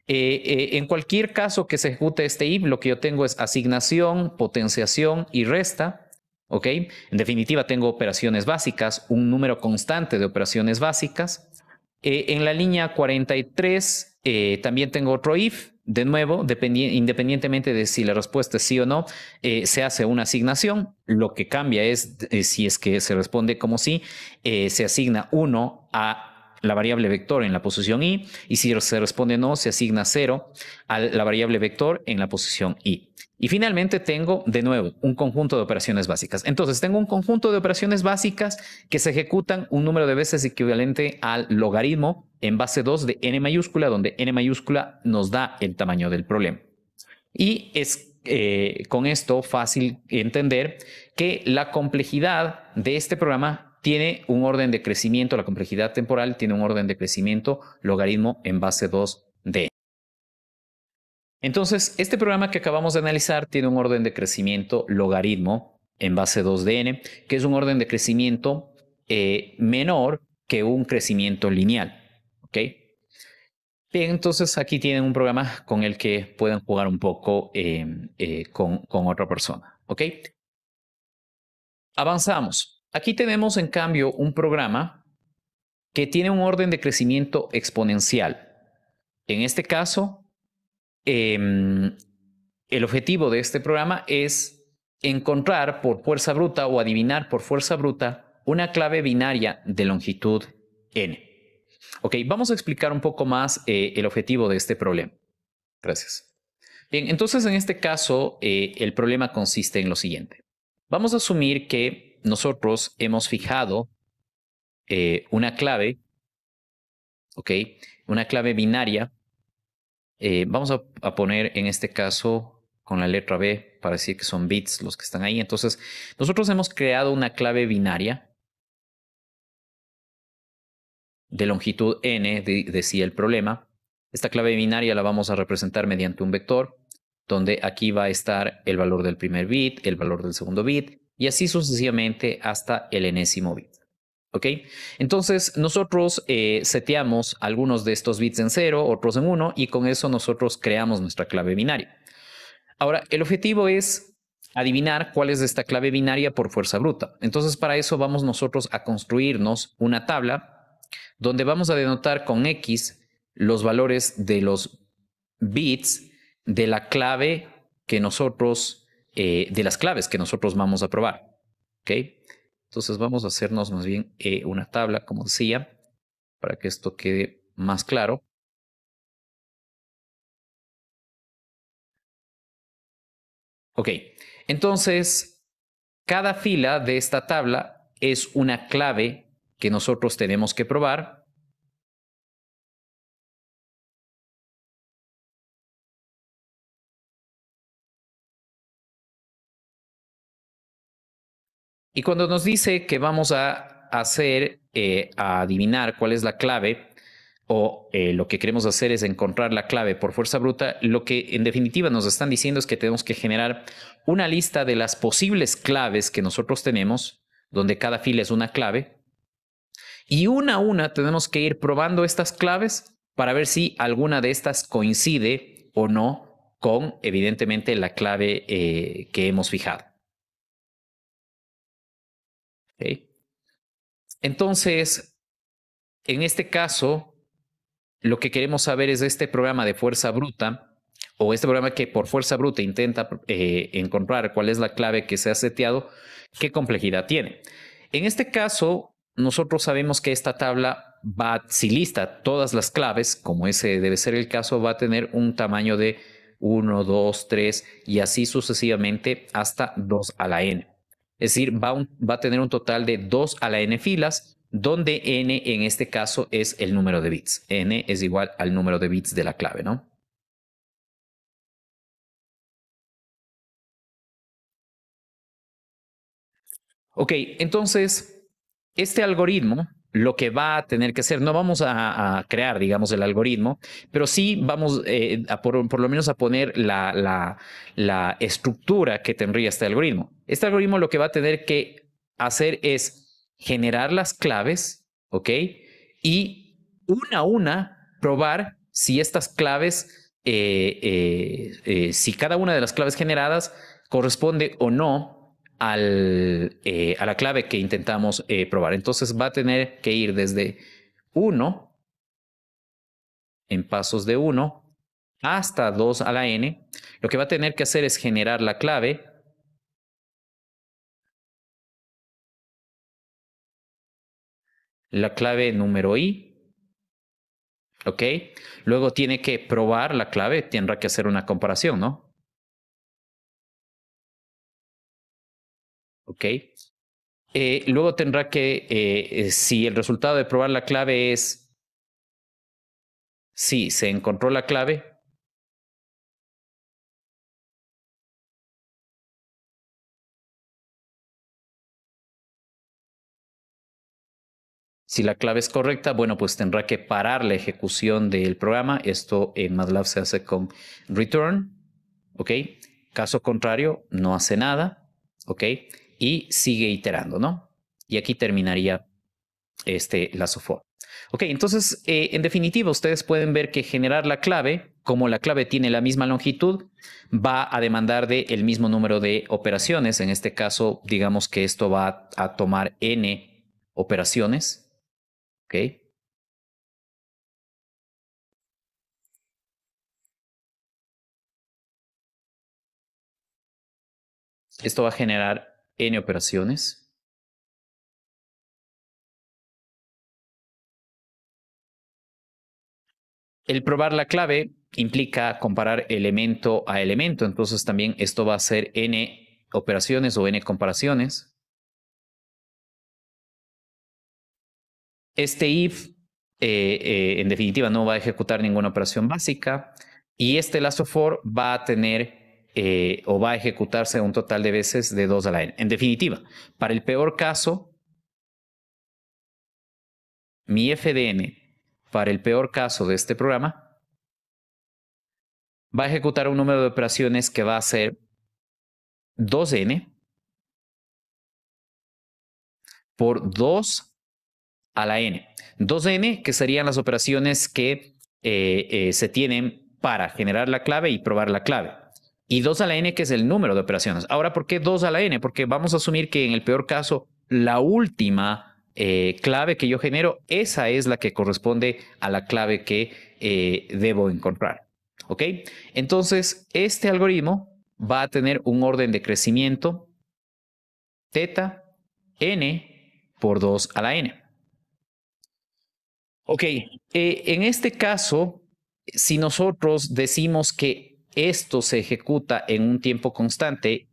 Speaker 1: En cualquier caso que se ejecute este if, lo que yo tengo es asignación, potenciación y resta. ¿Ok? En definitiva, tengo operaciones básicas, un número constante de operaciones básicas. En la línea 43 también tengo otro if. De nuevo, independientemente de si la respuesta es sí o no, se hace una asignación. Lo que cambia es si es que se responde como sí, se asigna 1 a la variable vector en la posición i, y si se responde no, se asigna 0 a la variable vector en la posición i. Y finalmente tengo, de nuevo, un conjunto de operaciones básicas. Entonces, tengo un conjunto de operaciones básicas que se ejecutan un número de veces equivalente al logaritmo en base 2 de n mayúscula, donde n mayúscula nos da el tamaño del problema. Y es con esto fácil entender que la complejidad de este programa tiene un orden de crecimiento, la complejidad temporal tiene un orden de crecimiento logaritmo en base 2 de Entonces, este programa que acabamos de analizar tiene un orden de crecimiento logaritmo en base 2 de n, que es un orden de crecimiento menor que un crecimiento lineal. ¿Ok? Bien, entonces aquí tienen un programa con el que pueden jugar un poco con otra persona. ¿Ok? Avanzamos. Aquí tenemos, en cambio, un programa que tiene un orden de crecimiento exponencial. En este caso, el objetivo de este programa es encontrar por fuerza bruta o adivinar por fuerza bruta una clave binaria de longitud n. Ok, vamos a explicar un poco más el objetivo de este problema. Gracias. Bien, entonces en este caso el problema consiste en lo siguiente. Vamos a asumir que nosotros hemos fijado una clave, ok, una clave binaria. Vamos a poner en este caso con la letra B para decir que son bits los que están ahí. Entonces, nosotros hemos creado una clave binaria de longitud n, decía el problema. Esta clave binaria la vamos a representar mediante un vector, donde aquí va a estar el valor del primer bit, el valor del segundo bit, y así sucesivamente hasta el enésimo bit. ¿Ok? Entonces, nosotros seteamos algunos de estos bits en 0, otros en 1, y con eso nosotros creamos nuestra clave binaria. Ahora, el objetivo es adivinar cuál es esta clave binaria por fuerza bruta. Entonces, para eso vamos nosotros a construirnos una tabla donde vamos a denotar con X los valores de los bits de la clave que nosotros, de las claves que nosotros vamos a probar. ¿Ok? Entonces vamos a hacernos más bien una tabla, como decía, para que esto quede más claro. Ok, entonces cada fila de esta tabla es una clave que nosotros tenemos que probar. Y cuando nos dice que vamos a hacer, a adivinar cuál es la clave, o lo que queremos hacer es encontrar la clave por fuerza bruta, lo que en definitiva nos están diciendo es que tenemos que generar una lista de las posibles claves que nosotros tenemos, donde cada fila es una clave, y una a una tenemos que ir probando estas claves para ver si alguna de estas coincide o no con, evidentemente, la clave que hemos fijado. ¿Okay? Entonces, en este caso, lo que queremos saber es este programa de fuerza bruta, o este programa que por fuerza bruta intenta encontrar cuál es la clave que se ha seteado, qué complejidad tiene. En este caso, nosotros sabemos que esta tabla va, si lista todas las claves, como ese debe ser el caso, va a tener un tamaño de 1, 2, 3 y así sucesivamente hasta 2 a la n. Es decir, va a tener un total de 2 a la n filas, donde n en este caso es el número de bits. N es igual al número de bits de la clave, ¿no? Ok, entonces, este algoritmo lo que va a tener que hacer, no vamos a crear, digamos, el algoritmo, pero sí vamos por lo menos a poner la estructura que tendría este algoritmo. Este algoritmo lo que va a tener que hacer es generar las claves, ¿ok? Y una a una probar si estas claves, si cada una de las claves generadas corresponde o no a la clave que intentamos probar. Entonces va a tener que ir desde 1 en pasos de 1 hasta 2 a la n. Lo que va a tener que hacer es generar la clave número i, ¿ok? Luego tiene que probar la clave, tendrá que hacer una comparación, ¿no? ¿Ok? Luego tendrá que, si el resultado de probar la clave es, sí, se encontró la clave, Si la clave es correcta, bueno, pues tendrá que parar la ejecución del programa. Esto en MATLAB se hace con return, ¿ok? Caso contrario, no hace nada, ¿ok? Y sigue iterando, ¿no? Y aquí terminaría la for. Ok, entonces, en definitiva, ustedes pueden ver que generar la clave, como la clave tiene la misma longitud, va a demandar el mismo número de operaciones. En este caso, digamos que esto va a tomar n operaciones. Ok. Esto va a generar n operaciones. El probar la clave implica comparar elemento a elemento, entonces también esto va a ser n operaciones o n comparaciones. Este if, en definitiva, no va a ejecutar ninguna operación básica y este lazo for va a tener o va a ejecutarse un total de veces de 2 a la n. En definitiva, para el peor caso, mi FDN, para el peor caso de este programa, va a ejecutar un número de operaciones que va a ser 2n por 2 a la n. 2n, que serían las operaciones que se tienen para generar la clave y probar la clave. Y 2 a la n, que es el número de operaciones. Ahora, ¿por qué 2 a la n? Porque vamos a asumir que en el peor caso, la última clave que yo genero, esa es la que corresponde a la clave que debo encontrar. ¿Ok? Entonces, este algoritmo va a tener un orden de crecimiento θ n por 2 a la n. Ok, en este caso, si nosotros decimos que esto se ejecuta en un tiempo constante,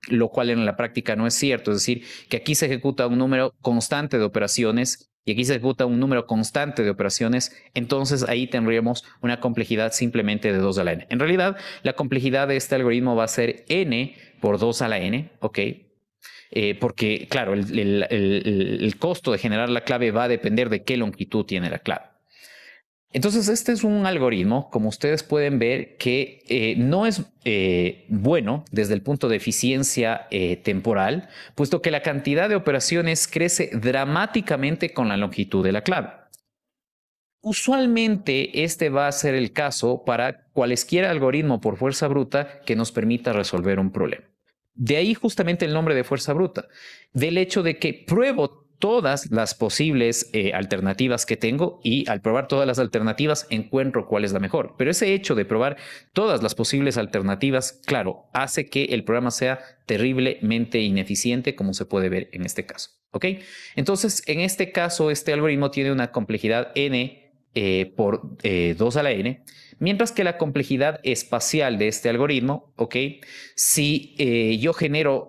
Speaker 1: lo cual en la práctica no es cierto, es decir, que aquí se ejecuta un número constante de operaciones y aquí se ejecuta un número constante de operaciones, entonces ahí tendríamos una complejidad simplemente de 2 a la n. En realidad, la complejidad de este algoritmo va a ser n por 2 a la n, ¿ok? Porque, claro, el costo de generar la clave va a depender de qué longitud tiene la clave. Entonces, este es un algoritmo, como ustedes pueden ver, que no es bueno desde el punto de eficiencia temporal, puesto que la cantidad de operaciones crece dramáticamente con la longitud de la clave. Usualmente este va a ser el caso para cualesquier algoritmo por fuerza bruta que nos permita resolver un problema. De ahí justamente el nombre de fuerza bruta, del hecho de que pruebo todas las posibles alternativas que tengo y al probar todas las alternativas encuentro cuál es la mejor. Pero ese hecho de probar todas las posibles alternativas, claro, hace que el programa sea terriblemente ineficiente, como se puede ver en este caso. ¿Ok? Entonces, en este caso, este algoritmo tiene una complejidad n por 2 a la n, mientras que la complejidad espacial de este algoritmo, ¿ok? Si yo genero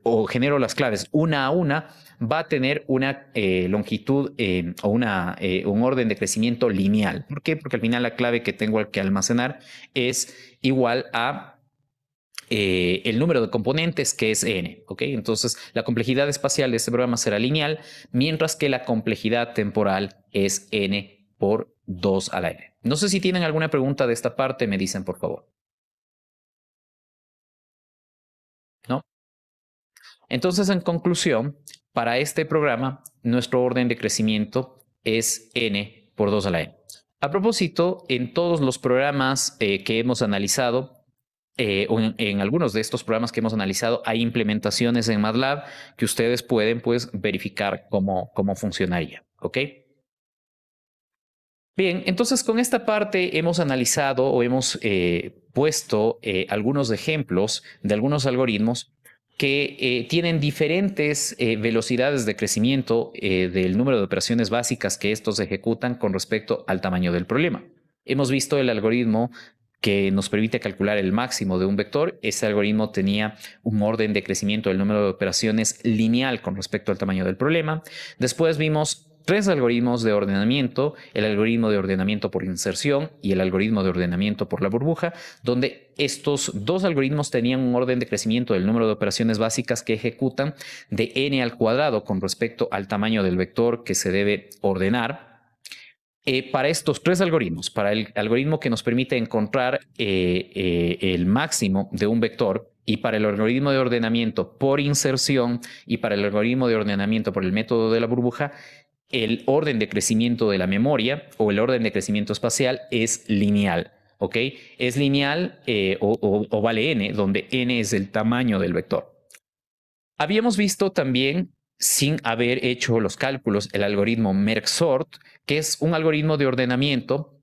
Speaker 1: o genero las claves una a una, va a tener una longitud o un orden de crecimiento lineal. ¿Por qué? Porque al final la clave que tengo que almacenar es igual a el número de componentes, que es n, ¿ok? Entonces, la complejidad espacial de este programa será lineal, mientras que la complejidad temporal es n por 2 a la n. No sé si tienen alguna pregunta de esta parte, me dicen, por favor. ¿No? Entonces, en conclusión, para este programa, nuestro orden de crecimiento es n por 2 a la n. A propósito, en todos los programas que hemos analizado, o en algunos de estos programas que hemos analizado, hay implementaciones en MATLAB que ustedes pueden pues verificar cómo funcionaría, ¿ok? Bien, entonces con esta parte hemos analizado o hemos puesto algunos ejemplos de algunos algoritmos que tienen diferentes velocidades de crecimiento del número de operaciones básicas que estos ejecutan con respecto al tamaño del problema. Hemos visto el algoritmo que nos permite calcular el máximo de un vector. Este algoritmo tenía un orden de crecimiento del número de operaciones lineal con respecto al tamaño del problema. Después vimos tres algoritmos de ordenamiento, el algoritmo de ordenamiento por inserción y el algoritmo de ordenamiento por la burbuja, donde estos dos algoritmos tenían un orden de crecimiento del número de operaciones básicas que ejecutan de n al cuadrado con respecto al tamaño del vector que se debe ordenar. Para estos tres algoritmos, para el algoritmo que nos permite encontrar el máximo de un vector, y para el algoritmo de ordenamiento por inserción y para el algoritmo de ordenamiento por el método de la burbuja, el orden de crecimiento de la memoria o el orden de crecimiento espacial es lineal. ¿Ok? Es lineal o vale n, donde n es el tamaño del vector. Habíamos visto también, sin haber hecho los cálculos, el algoritmo Merge-Sort, que es un algoritmo de ordenamiento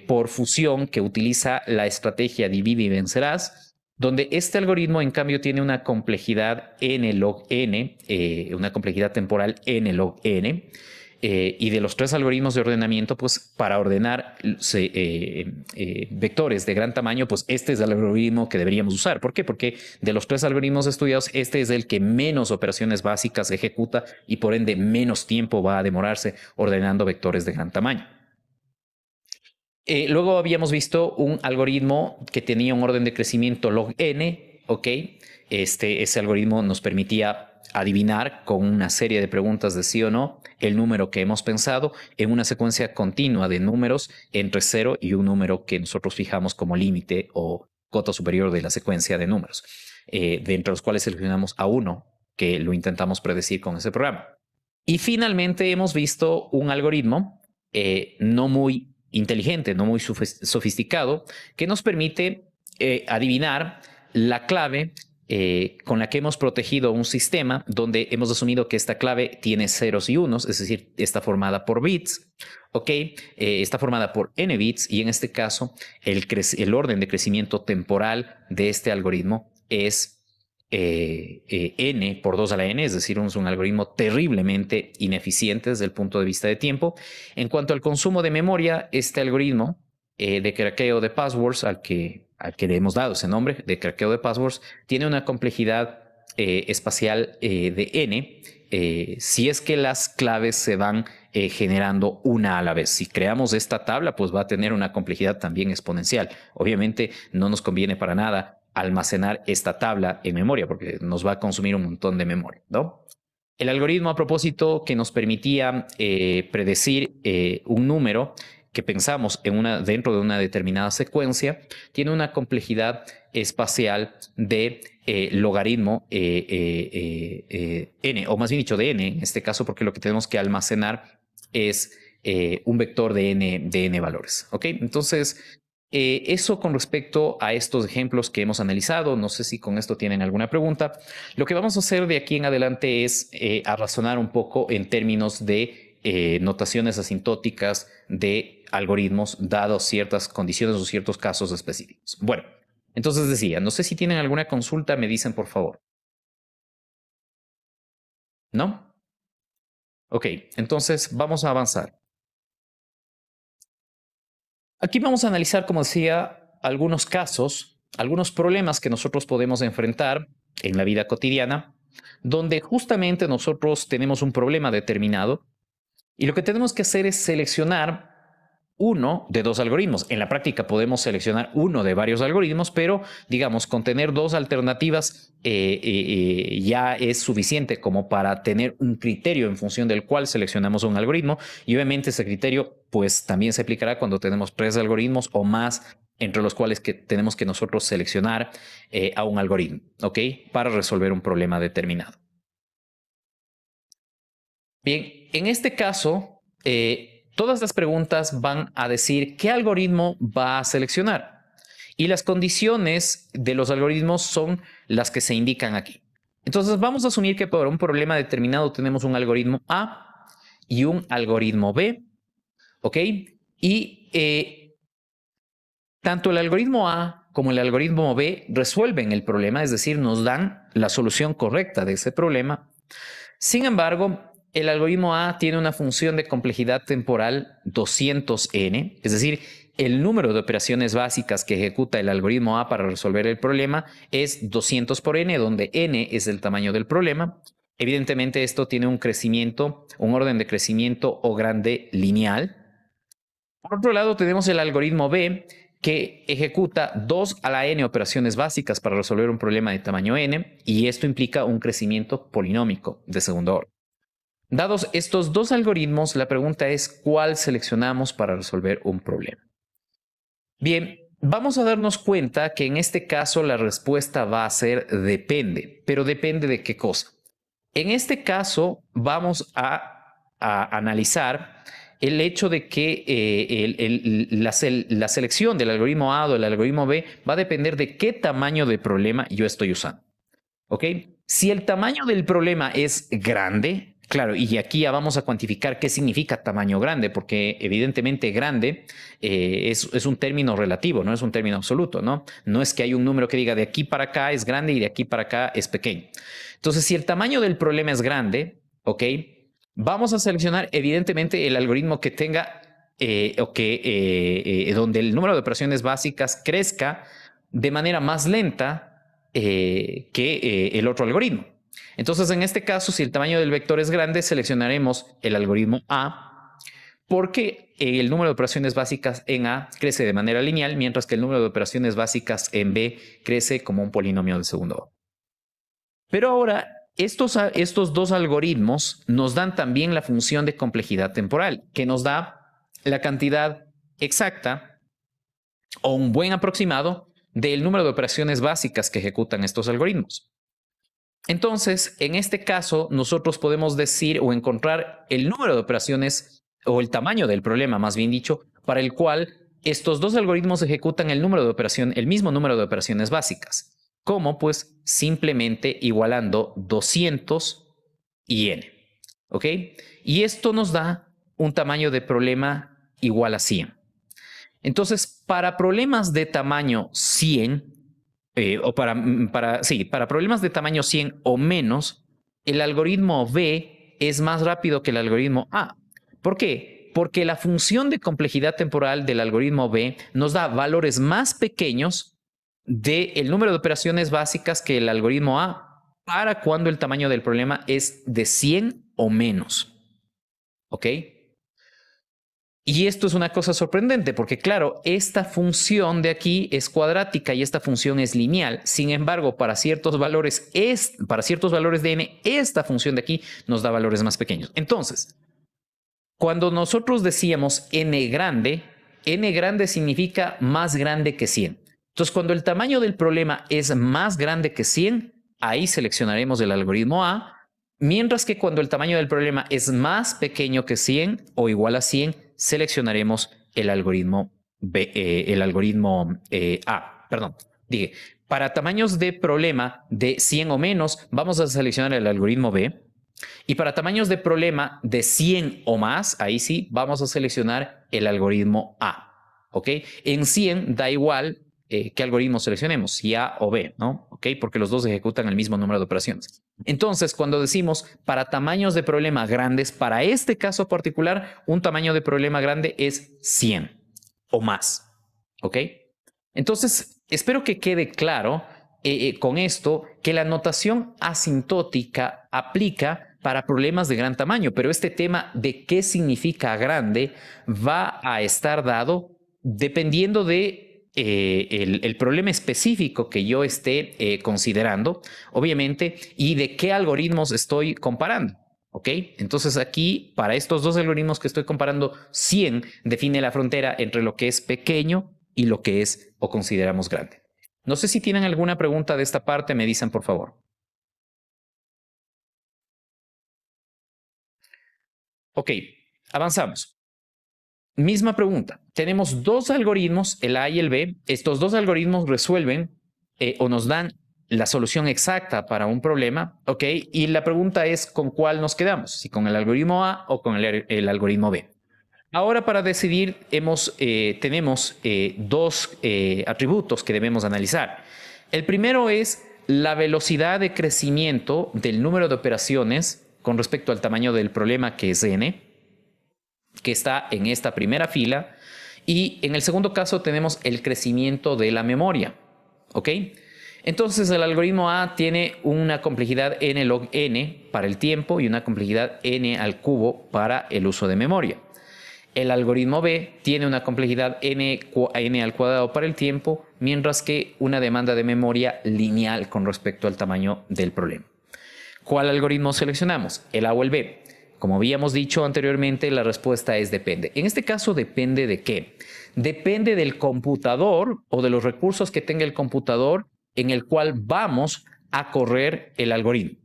Speaker 1: por fusión que utiliza la estrategia divide y vencerás, donde este algoritmo en cambio tiene una complejidad n log n, una complejidad temporal n log n, y de los tres algoritmos de ordenamiento, pues para ordenar vectores de gran tamaño, pues este es el algoritmo que deberíamos usar. ¿Por qué? Porque de los tres algoritmos estudiados, este es el que menos operaciones básicas ejecuta y por ende menos tiempo va a demorarse ordenando vectores de gran tamaño. Luego habíamos visto un algoritmo que tenía un orden de crecimiento log n, ¿ok? Ese algoritmo nos permitía adivinar con una serie de preguntas de sí o no el número que hemos pensado en una secuencia continua de números entre 0 y un número que nosotros fijamos como límite o cota superior de la secuencia de números, de entre los cuales seleccionamos a uno que lo intentamos predecir con ese programa. Y finalmente hemos visto un algoritmo no muy inteligente, no muy sofisticado, que nos permite adivinar la clave con la que hemos protegido un sistema donde hemos asumido que esta clave tiene ceros y unos, es decir, está formada por bits, ¿ok? Está formada por n bits y en este caso el orden de crecimiento temporal de este algoritmo es n por 2 a la n, es decir, es un algoritmo terriblemente ineficiente desde el punto de vista de tiempo. En cuanto al consumo de memoria, este algoritmo de craqueo de passwords al que le hemos dado ese nombre, de craqueo de passwords, tiene una complejidad espacial de n, si es que las claves se van generando una a la vez. Si creamos esta tabla, pues va a tener una complejidad también exponencial. Obviamente no nos conviene para nada almacenar esta tabla en memoria porque nos va a consumir un montón de memoria, ¿no? El algoritmo, a propósito, que nos permitía predecir un número que pensamos dentro de una determinada secuencia, tiene una complejidad espacial de logaritmo n, o más bien dicho de n, en este caso, porque lo que tenemos que almacenar es un vector de n valores. ¿Ok? Entonces, eso con respecto a estos ejemplos que hemos analizado. No sé si con esto tienen alguna pregunta. Lo que vamos a hacer de aquí en adelante es a razonar un poco en términos de notaciones asintóticas de algoritmos dados ciertas condiciones o ciertos casos específicos. Bueno, entonces decía, no sé si tienen alguna consulta, me dicen por favor. ¿No? Ok, entonces vamos a avanzar. Aquí vamos a analizar, como decía, algunos casos, algunos problemas que nosotros podemos enfrentar en la vida cotidiana, donde justamente nosotros tenemos un problema determinado y lo que tenemos que hacer es seleccionar uno de dos algoritmos. En la práctica podemos seleccionar uno de varios algoritmos, pero digamos, con tener dos alternativas ya es suficiente como para tener un criterio en función del cual seleccionamos un algoritmo, y obviamente ese criterio pues también se aplicará cuando tenemos tres algoritmos o más entre los cuales tenemos que nosotros seleccionar a un algoritmo, ¿ok? Para resolver un problema determinado. Bien, en este caso, todas las preguntas van a decir qué algoritmo va a seleccionar. Y las condiciones de los algoritmos son las que se indican aquí. Entonces vamos a asumir que por un problema determinado tenemos un algoritmo A y un algoritmo B. ¿Ok? Y tanto el algoritmo A como el algoritmo B resuelven el problema, es decir, nos dan la solución correcta de ese problema. Sin embargo, el algoritmo A tiene una función de complejidad temporal 200n, es decir, el número de operaciones básicas que ejecuta el algoritmo A para resolver el problema es 200 por n, donde n es el tamaño del problema. Evidentemente esto tiene un crecimiento, un orden de crecimiento O grande lineal. Por otro lado, tenemos el algoritmo B, que ejecuta 2 a la n operaciones básicas para resolver un problema de tamaño n, y esto implica un crecimiento polinómico de segundo orden. Dados estos dos algoritmos, la pregunta es ¿cuál seleccionamos para resolver un problema? Bien, vamos a darnos cuenta que en este caso la respuesta va a ser depende, pero depende de qué cosa. En este caso vamos a analizar el hecho de que la selección del algoritmo A o del algoritmo B va a depender de qué tamaño de problema yo estoy usando. ¿Ok? Si el tamaño del problema es grande, claro, y aquí ya vamos a cuantificar qué significa tamaño grande, porque evidentemente grande es un término relativo, no es un término absoluto, ¿no? No es que hay un número que diga de aquí para acá es grande y de aquí para acá es pequeño. Entonces, si el tamaño del problema es grande, ¿ok? Vamos a seleccionar evidentemente el algoritmo que tenga donde el número de operaciones básicas crezca de manera más lenta que el otro algoritmo. Entonces, en este caso, si el tamaño del vector es grande, seleccionaremos el algoritmo A, porque el número de operaciones básicas en A crece de manera lineal, mientras que el número de operaciones básicas en B crece como un polinomio de segundo orden. Pero ahora, estos dos algoritmos nos dan también la función de complejidad temporal, que nos da la cantidad exacta o un buen aproximado del número de operaciones básicas que ejecutan estos algoritmos. Entonces, en este caso, nosotros podemos decir o encontrar el número de operaciones o el tamaño del problema, más bien dicho, para el cual estos dos algoritmos ejecutan el mismo número de operaciones básicas. ¿Cómo? Pues simplemente igualando 200 y n. ¿Ok? Y esto nos da un tamaño de problema igual a 100. Entonces, para problemas de tamaño 100, para problemas de tamaño 100 o menos, el algoritmo B es más rápido que el algoritmo A. ¿Por qué? Porque la función de complejidad temporal del algoritmo B nos da valores más pequeños del número de operaciones básicas que el algoritmo A para cuando el tamaño del problema es de 100 o menos. ¿Ok? Y esto es una cosa sorprendente porque, claro, esta función de aquí es cuadrática y esta función es lineal. Sin embargo, para ciertos valores de n, esta función de aquí nos da valores más pequeños. Entonces, cuando nosotros decíamos n grande significa más grande que 100. Entonces, cuando el tamaño del problema es más grande que 100, ahí seleccionaremos el algoritmo A, mientras que cuando el tamaño del problema es más pequeño que 100 o igual a 100, seleccionaremos el algoritmo A. Perdón, dije, para tamaños de problema de 100 o menos, vamos a seleccionar el algoritmo B. Y para tamaños de problema de 100 o más, ahí sí, vamos a seleccionar el algoritmo A. ¿Ok? En 100 da igual qué algoritmo seleccionemos, si A o B, ¿no? ¿Ok? Porque los dos ejecutan el mismo número de operaciones. Entonces, cuando decimos para tamaños de problema grandes, para este caso particular, un tamaño de problema grande es 100 o más. ¿Ok? Entonces, espero que quede claro con esto que la notación asintótica aplica para problemas de gran tamaño, pero este tema de qué significa grande va a estar dado dependiendo de el problema específico que yo esté considerando, obviamente, y de qué algoritmos estoy comparando. ¿Ok? Entonces aquí, para estos dos algoritmos que estoy comparando, 100 define la frontera entre lo que es pequeño y lo que es o consideramos grande. No sé si tienen alguna pregunta de esta parte, me dicen por favor. Ok, avanzamos. Misma pregunta. Tenemos dos algoritmos, el A y el B. Estos dos algoritmos resuelven o nos dan la solución exacta para un problema, ¿ok? Y la pregunta es ¿con cuál nos quedamos? Si con el algoritmo A o con el algoritmo B. Ahora para decidir tenemos dos atributos que debemos analizar. El primero es la velocidad de crecimiento del número de operaciones con respecto al tamaño del problema, que es n, que está en esta primera fila. Y en el segundo caso tenemos el crecimiento de la memoria. ¿Ok? Entonces el algoritmo A tiene una complejidad n log n para el tiempo y una complejidad n al cubo para el uso de memoria. El algoritmo B tiene una complejidad n al cuadrado para el tiempo, mientras que una demanda de memoria lineal con respecto al tamaño del problema. ¿Cuál algoritmo seleccionamos? ¿El A o el B? Como habíamos dicho anteriormente, la respuesta es depende. En este caso, ¿depende de qué? Depende del computador o de los recursos que tenga el computador en el cual vamos a correr el algoritmo.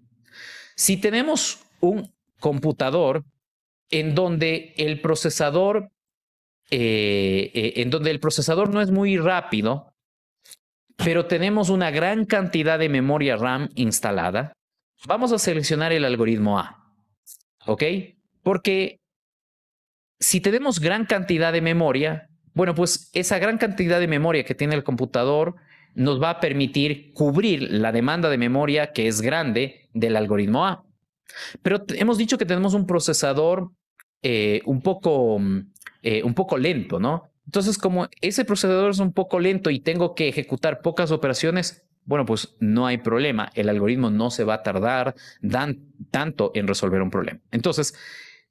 Speaker 1: Si tenemos un computador en donde el procesador no es muy rápido, pero tenemos una gran cantidad de memoria RAM instalada, vamos a seleccionar el algoritmo A. ¿Ok? Porque si tenemos gran cantidad de memoria, bueno, pues esa gran cantidad de memoria que tiene el computador nos va a permitir cubrir la demanda de memoria que es grande del algoritmo A. Pero hemos dicho que tenemos un procesador un poco lento, ¿no? Entonces, como ese procesador es un poco lento y tengo que ejecutar pocas operaciones, bueno, pues no hay problema. El algoritmo no se va a tardar tanto en resolver un problema. Entonces,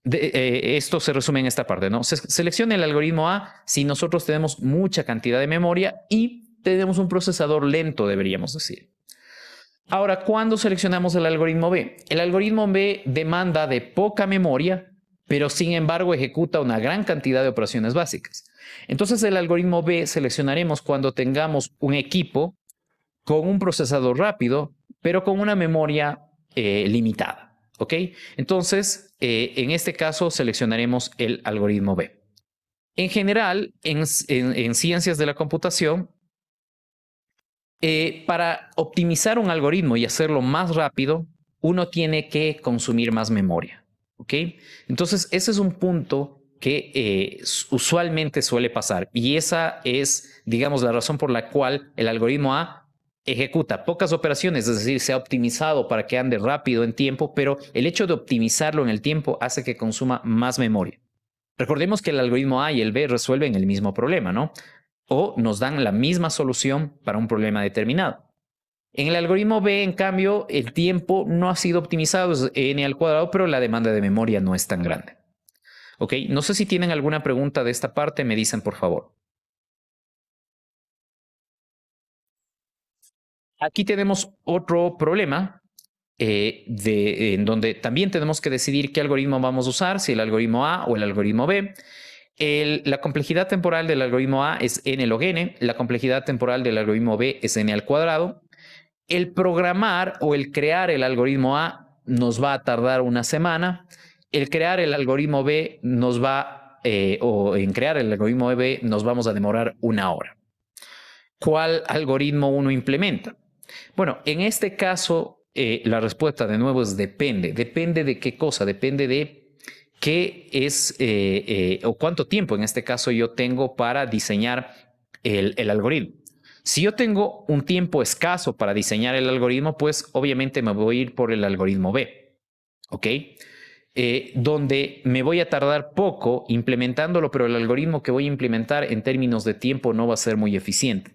Speaker 1: esto se resume en esta parte, ¿no? Selecciona el algoritmo A si nosotros tenemos mucha cantidad de memoria y tenemos un procesador lento, deberíamos decir. Ahora, ¿cuándo seleccionamos el algoritmo B? El algoritmo B demanda de poca memoria, pero sin embargo ejecuta una gran cantidad de operaciones básicas. Entonces, el algoritmo B seleccionaremos cuando tengamos un equipo con un procesador rápido, pero con una memoria limitada. ¿Ok? Entonces, en este caso seleccionaremos el algoritmo B. En general, en ciencias de la computación, para optimizar un algoritmo y hacerlo más rápido, uno tiene que consumir más memoria. ¿Ok? Entonces, ese es un punto que usualmente suele pasar. Y esa es, digamos, la razón por la cual el algoritmo A ejecuta pocas operaciones, es decir, se ha optimizado para que ande rápido en tiempo, pero el hecho de optimizarlo en el tiempo hace que consuma más memoria. Recordemos que el algoritmo A y el B resuelven el mismo problema, ¿no? O nos dan la misma solución para un problema determinado. En el algoritmo B, en cambio, el tiempo no ha sido optimizado, es n al cuadrado, pero la demanda de memoria no es tan grande. ¿Ok? No sé si tienen alguna pregunta de esta parte, me dicen por favor. Aquí tenemos otro problema en donde también tenemos que decidir qué algoritmo vamos a usar, si el algoritmo A o el algoritmo B. La complejidad temporal del algoritmo A es n log n, la complejidad temporal del algoritmo B es n al cuadrado. El programar o el crear el algoritmo A nos va a tardar una semana. El crear el algoritmo B nos va, o en crear el algoritmo B nos vamos a demorar una hora. ¿Cuál algoritmo uno implementa? Bueno, en este caso, la respuesta de nuevo es depende. Depende de qué cosa, depende de qué es o cuánto tiempo en este caso yo tengo para diseñar el algoritmo. Si yo tengo un tiempo escaso para diseñar el algoritmo, pues obviamente me voy a ir por el algoritmo B, ¿ok? Donde me voy a tardar poco implementándolo, pero el algoritmo que voy a implementar en términos de tiempo no va a ser muy eficiente.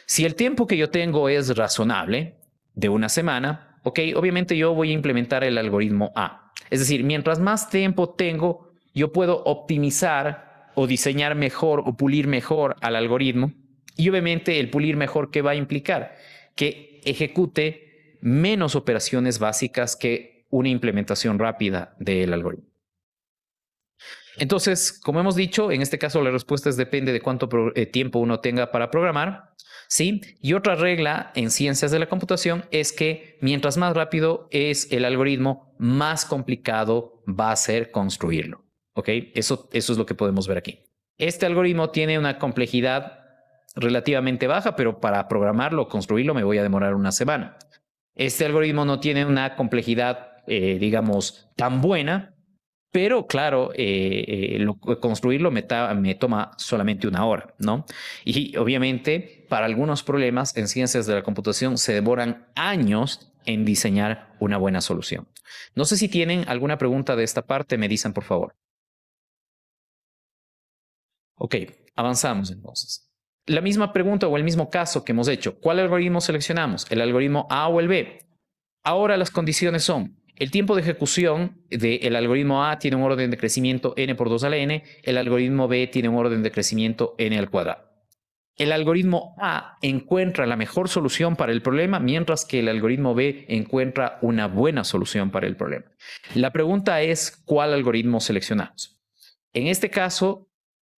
Speaker 1: Si el tiempo que yo tengo es razonable, de una semana, ok, obviamente yo voy a implementar el algoritmo A. Es decir, mientras más tiempo tengo, yo puedo optimizar o diseñar mejor o pulir mejor al algoritmo. Y obviamente el pulir mejor, ¿qué va a implicar? Que ejecute menos operaciones básicas que una implementación rápida del algoritmo. Entonces, como hemos dicho, en este caso la respuesta depende de cuánto tiempo uno tenga para programar. ¿Sí? Y otra regla en ciencias de la computación es que mientras más rápido es el algoritmo, más complicado va a ser construirlo. ¿Ok? Eso es lo que podemos ver aquí. Este algoritmo tiene una complejidad relativamente baja, pero para programarlo o construirlo me voy a demorar una semana. Este algoritmo no tiene una complejidad, digamos, tan buena, pero claro, construirlo me toma solamente una hora, ¿no? Y obviamente para algunos problemas en ciencias de la computación se demoran años en diseñar una buena solución. No sé si tienen alguna pregunta de esta parte, me dicen por favor. Ok, avanzamos entonces. la misma pregunta o el mismo caso que hemos hecho. ¿Cuál algoritmo seleccionamos? ¿El algoritmo A o el B? Ahora las condiciones son, el tiempo de ejecución del algoritmo A tiene un orden de crecimiento n por 2 a la n, el algoritmo B tiene un orden de crecimiento n al cuadrado. El algoritmo A encuentra la mejor solución para el problema, mientras que el algoritmo B encuentra una buena solución para el problema. La pregunta es, ¿cuál algoritmo seleccionamos? En este caso,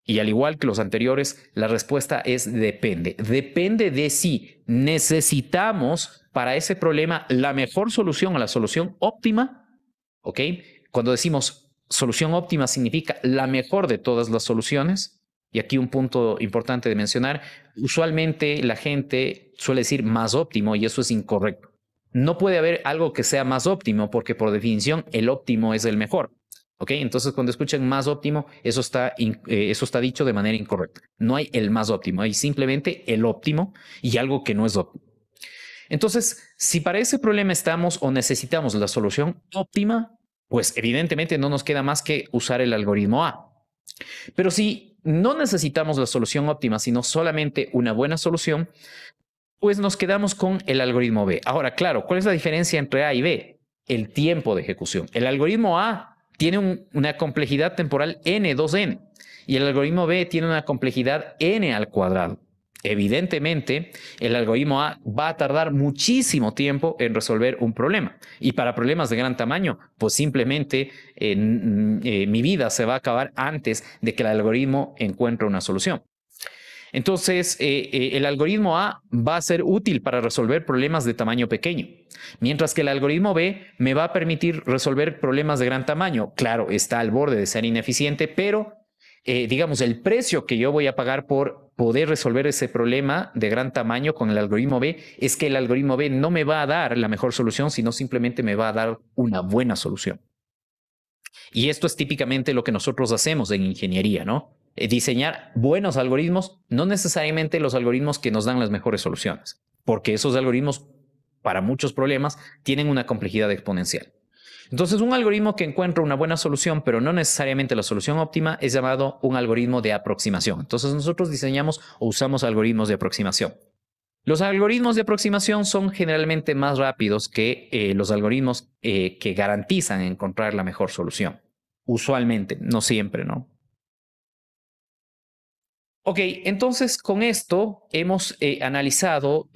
Speaker 1: y al igual que los anteriores, la respuesta es depende. Depende de si necesitamos para ese problema la mejor solución o la solución óptima, ¿ok? Cuando decimos solución óptima significa la mejor de todas las soluciones. Y aquí un punto importante de mencionar, usualmente la gente suele decir más óptimo y eso es incorrecto. No puede haber algo que sea más óptimo porque por definición el óptimo es el mejor. ¿Ok? Entonces cuando escuchen más óptimo, eso está dicho de manera incorrecta. No hay el más óptimo, hay simplemente el óptimo y algo que no es óptimo. Entonces, si para ese problema estamos o necesitamos la solución óptima, pues evidentemente no nos queda más que usar el algoritmo A. Pero si no necesitamos la solución óptima, sino solamente una buena solución, pues nos quedamos con el algoritmo B. Ahora, claro, ¿cuál es la diferencia entre A y B? El tiempo de ejecución. El algoritmo A tiene una complejidad temporal n, 2n, y el algoritmo B tiene una complejidad n al cuadrado. Evidentemente, el algoritmo A va a tardar muchísimo tiempo en resolver un problema. Y para problemas de gran tamaño, pues simplemente mi vida se va a acabar antes de que el algoritmo encuentre una solución. Entonces, el algoritmo A va a ser útil para resolver problemas de tamaño pequeño, mientras que el algoritmo B me va a permitir resolver problemas de gran tamaño. Claro, está al borde de ser ineficiente, pero digamos, el precio que yo voy a pagar por poder resolver ese problema de gran tamaño con el algoritmo B es que el algoritmo B no me va a dar la mejor solución, sino simplemente me va a dar una buena solución. Y esto es típicamente lo que nosotros hacemos en ingeniería, ¿no? Diseñar buenos algoritmos, no necesariamente los algoritmos que nos dan las mejores soluciones, porque esos algoritmos para muchos problemas tienen una complejidad exponencial. Entonces, un algoritmo que encuentra una buena solución, pero no necesariamente la solución óptima, es llamado un algoritmo de aproximación. Entonces, nosotros diseñamos o usamos algoritmos de aproximación. Los algoritmos de aproximación son generalmente más rápidos que los algoritmos que garantizan encontrar la mejor solución. Usualmente, no siempre, ¿no? Ok, entonces con esto hemos analizado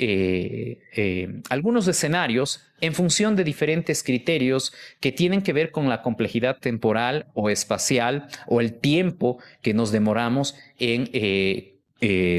Speaker 1: algunos escenarios en función de diferentes criterios que tienen que ver con la complejidad temporal o espacial o el tiempo que nos demoramos en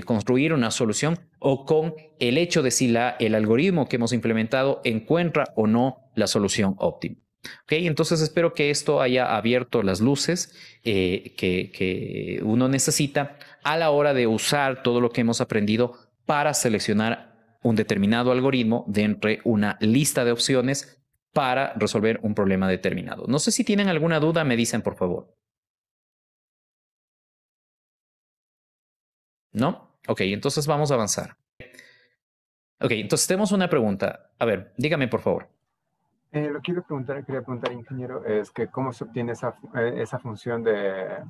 Speaker 1: construir una solución o con el hecho de si el algoritmo que hemos implementado encuentra o no la solución óptima. Okay, entonces espero que esto haya abierto las luces que uno necesita a la hora de usar todo lo que hemos aprendido para seleccionar un determinado algoritmo de entre una lista de opciones para resolver un problema determinado. No sé si tienen alguna duda, me dicen por favor. ¿No? Ok, entonces vamos a avanzar. Ok, entonces tenemos una pregunta. A ver, dígame por favor.
Speaker 3: Lo que quería preguntar, ingeniero, es que cómo se obtiene esa función de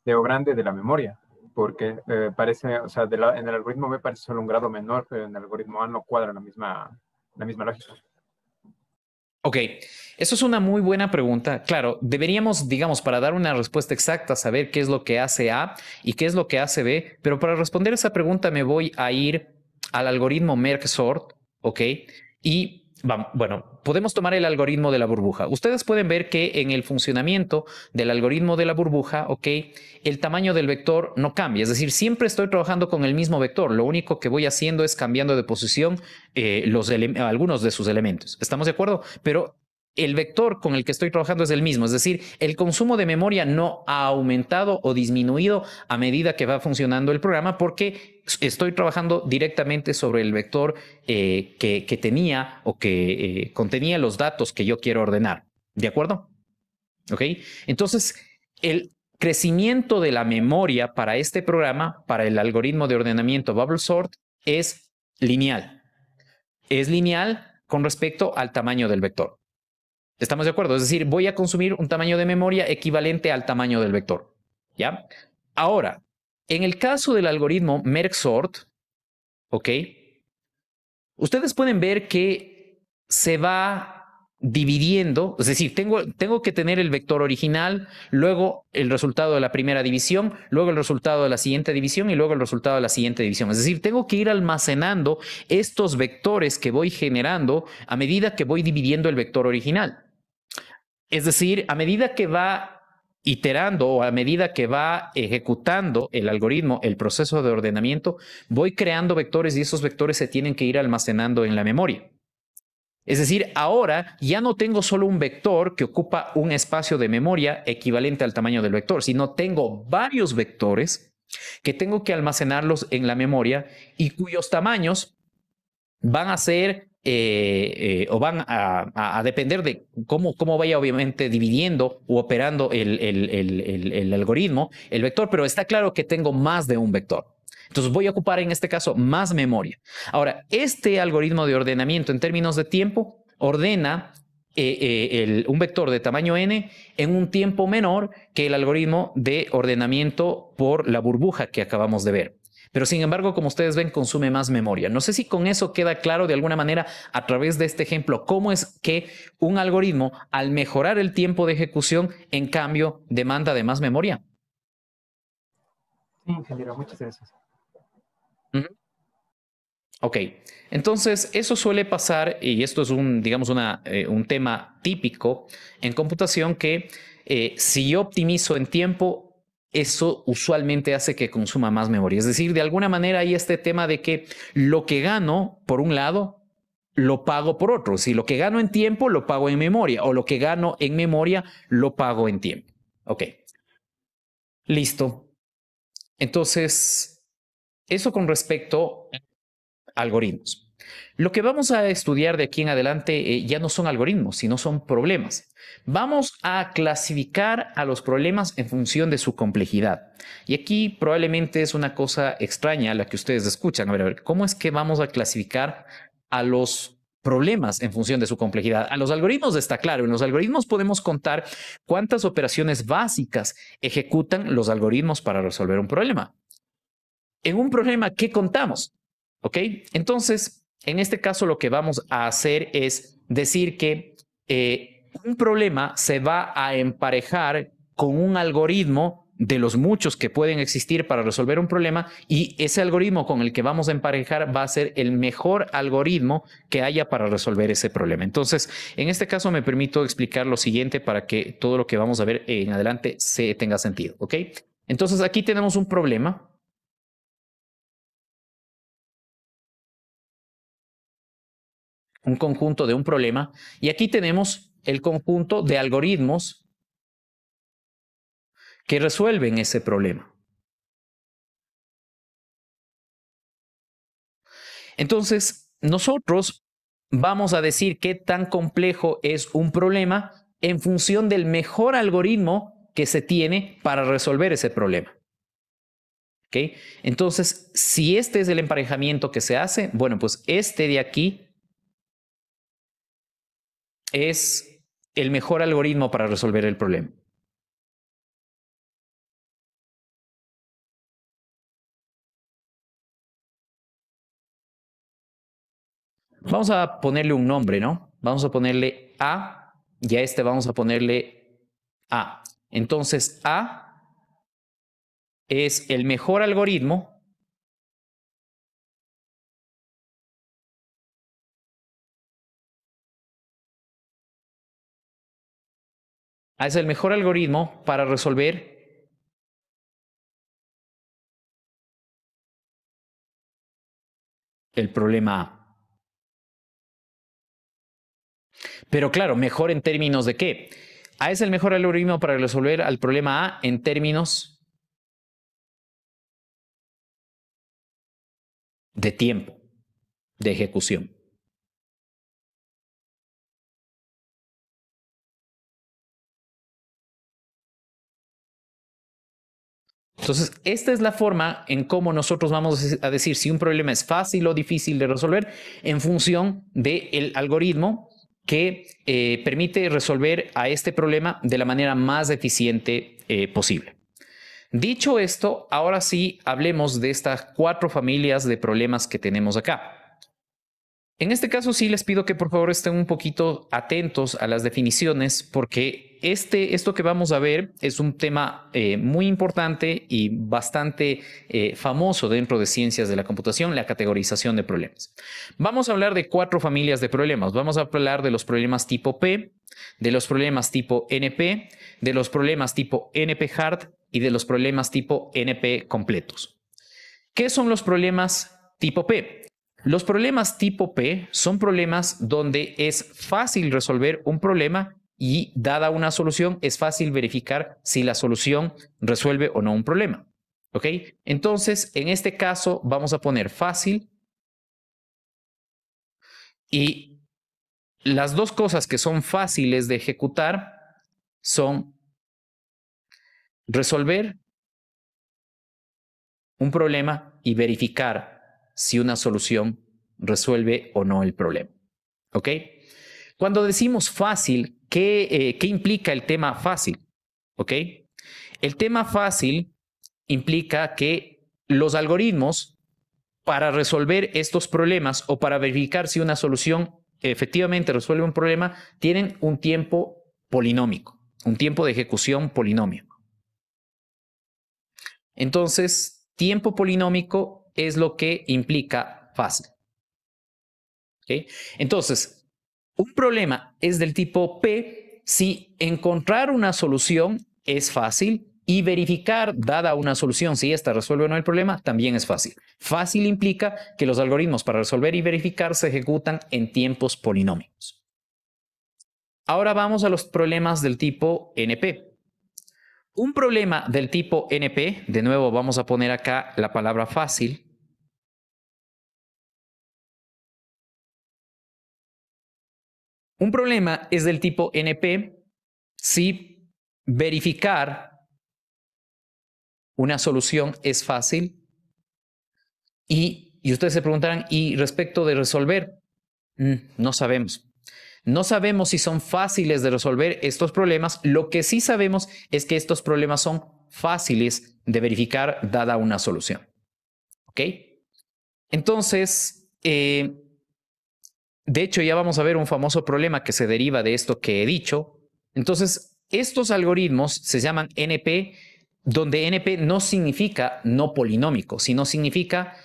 Speaker 3: O grande de la memoria, porque parece, o sea, en el algoritmo B parece solo un grado menor, pero en el algoritmo A no cuadra la misma lógica.
Speaker 1: Ok, eso es una muy buena pregunta. Claro, deberíamos, digamos, para dar una respuesta exacta, saber qué es lo que hace A y qué es lo que hace B, pero para responder esa pregunta me voy a ir al algoritmo Merge-Sort, ¿ok? Y bueno, podemos tomar el algoritmo de la burbuja. Ustedes pueden ver que en el funcionamiento del algoritmo de la burbuja, ¿ok? El tamaño del vector no cambia. Es decir, siempre estoy trabajando con el mismo vector. Lo único que voy haciendo es cambiando de posición algunos de sus elementos. ¿Estamos de acuerdo? Pero el vector con el que estoy trabajando es el mismo. Es decir, el consumo de memoria no ha aumentado o disminuido a medida que va funcionando el programa porque estoy trabajando directamente sobre el vector que tenía o que contenía los datos que yo quiero ordenar. ¿De acuerdo? ¿Ok? Entonces, el crecimiento de la memoria para este programa, para el algoritmo de ordenamiento Bubble Sort, es lineal. Es lineal con respecto al tamaño del vector. ¿Estamos de acuerdo? Es decir, voy a consumir un tamaño de memoria equivalente al tamaño del vector. ¿Ya? Ahora, En el caso del algoritmo Merge-Sort, ¿ok? Ustedes pueden ver que se va dividiendo, es decir, tengo que tener el vector original, luego el resultado de la primera división, luego el resultado de la siguiente división y luego el resultado de la siguiente división. Es decir, tengo que ir almacenando estos vectores que voy generando a medida que voy dividiendo el vector original. Es decir, a medida que va iterando o a medida que va ejecutando el algoritmo, el proceso de ordenamiento, voy creando vectores y esos vectores se tienen que ir almacenando en la memoria. Es decir, ahora ya no tengo solo un vector que ocupa un espacio de memoria equivalente al tamaño del vector, sino tengo varios vectores que tengo que almacenarlos en la memoria y cuyos tamaños van a ser o van a depender de cómo vaya obviamente dividiendo o operando el algoritmo, el vector, pero está claro que tengo más de un vector. Entonces voy a ocupar en este caso más memoria. Ahora, este algoritmo de ordenamiento en términos de tiempo ordena un vector de tamaño n en un tiempo menor que el algoritmo de ordenamiento por la burbuja que acabamos de ver. Pero sin embargo, como ustedes ven, consume más memoria. No sé si con eso queda claro de alguna manera a través de este ejemplo cómo es que un algoritmo, al mejorar el tiempo de ejecución, en cambio, demanda de más memoria.
Speaker 3: Sí, ingeniero, muchas gracias.
Speaker 1: Ok, entonces eso suele pasar, y esto es digamos un tema típico en computación, que si yo optimizo en tiempo, eso usualmente hace que consuma más memoria. Es decir, de alguna manera hay este tema de que lo que gano, por un lado, lo pago por otro. Si lo que gano en tiempo, lo pago en memoria, o lo que gano en memoria, lo pago en tiempo. Ok, listo. Entonces, eso con respecto a algoritmos. Lo que vamos a estudiar de aquí en adelante ya no son algoritmos, sino son problemas. Vamos a clasificar a los problemas en función de su complejidad. Y aquí probablemente es una cosa extraña la que ustedes escuchan. A ver, ¿cómo es que vamos a clasificar a los problemas en función de su complejidad? A los algoritmos está claro. En los algoritmos podemos contar cuántas operaciones básicas ejecutan los algoritmos para resolver un problema. En un problema, ¿qué contamos? ¿Ok? Entonces, en este caso lo que vamos a hacer es decir que un problema se va a emparejar con un algoritmo de los muchos que pueden existir para resolver un problema, y ese algoritmo con el que vamos a emparejar va a ser el mejor algoritmo que haya para resolver ese problema. Entonces, en este caso me permito explicar lo siguiente para que todo lo que vamos a ver en adelante se tenga sentido. ¿Ok? Entonces, aquí tenemos un problema. Un conjunto de un problema, y aquí tenemos el conjunto de algoritmos que resuelven ese problema. Entonces, nosotros vamos a decir qué tan complejo es un problema en función del mejor algoritmo que se tiene para resolver ese problema. ¿Ok? Entonces, si este es el emparejamiento que se hace, bueno, pues este de aquí es el mejor algoritmo para resolver el problema. Vamos a ponerle un nombre, ¿no? Vamos a ponerle A y a este vamos a ponerle A. Entonces, A es el mejor algoritmo es el mejor algoritmo para resolver el problema A. Pero claro, mejor en términos de qué. A es el mejor algoritmo para resolver el problema A en términos de tiempo de ejecución. Entonces, esta es la forma en cómo nosotros vamos a decir si un problema es fácil o difícil de resolver en función del algoritmo que permite resolver a este problema de la manera más eficiente posible. Dicho esto, ahora sí hablemos de estas 4 familias de problemas que tenemos acá. En este caso sí les pido que por favor estén un poquito atentos a las definiciones porque esto que vamos a ver es un tema muy importante y bastante famoso dentro de ciencias de la computación, la categorización de problemas. Vamos a hablar de 4 familias de problemas. Vamos a hablar de los problemas tipo P, de los problemas tipo NP, de los problemas tipo NP-hard y de los problemas tipo NP completos. ¿Qué son los problemas tipo P? Los problemas tipo P son problemas donde es fácil resolver un problema y dada una solución es fácil verificar si la solución resuelve o no un problema. ¿Ok? Entonces, en este caso vamos a poner fácil y las dos cosas que son fáciles de ejecutar son resolver un problema y verificar si una solución resuelve o no el problema. ¿Ok? Cuando decimos fácil, ¿qué implica el tema fácil? ¿Ok? El tema fácil implica que los algoritmos para resolver estos problemas o para verificar si una solución efectivamente resuelve un problema tienen un tiempo polinómico, un tiempo de ejecución polinómico. Entonces, tiempo polinómico es lo que implica fácil. ¿Okay? Entonces, un problema es del tipo P si encontrar una solución es fácil y verificar, dada una solución, si esta resuelve o no el problema, también es fácil. Fácil implica que los algoritmos para resolver y verificar se ejecutan en tiempos polinómicos. Ahora vamos a los problemas del tipo NP. Un problema del tipo NP, de nuevo vamos a poner acá la palabra fácil. Un problema es del tipo NP si verificar una solución es fácil y ustedes se preguntarán, ¿y respecto de resolver? No sabemos. No sabemos si son fáciles de resolver estos problemas. Lo que sí sabemos es que estos problemas son fáciles de verificar dada una solución. ¿Ok? Entonces, de hecho, ya vamos a ver un famoso problema que se deriva de esto que he dicho. Entonces, estos algoritmos se llaman NP, donde NP no significa no polinómico, sino significa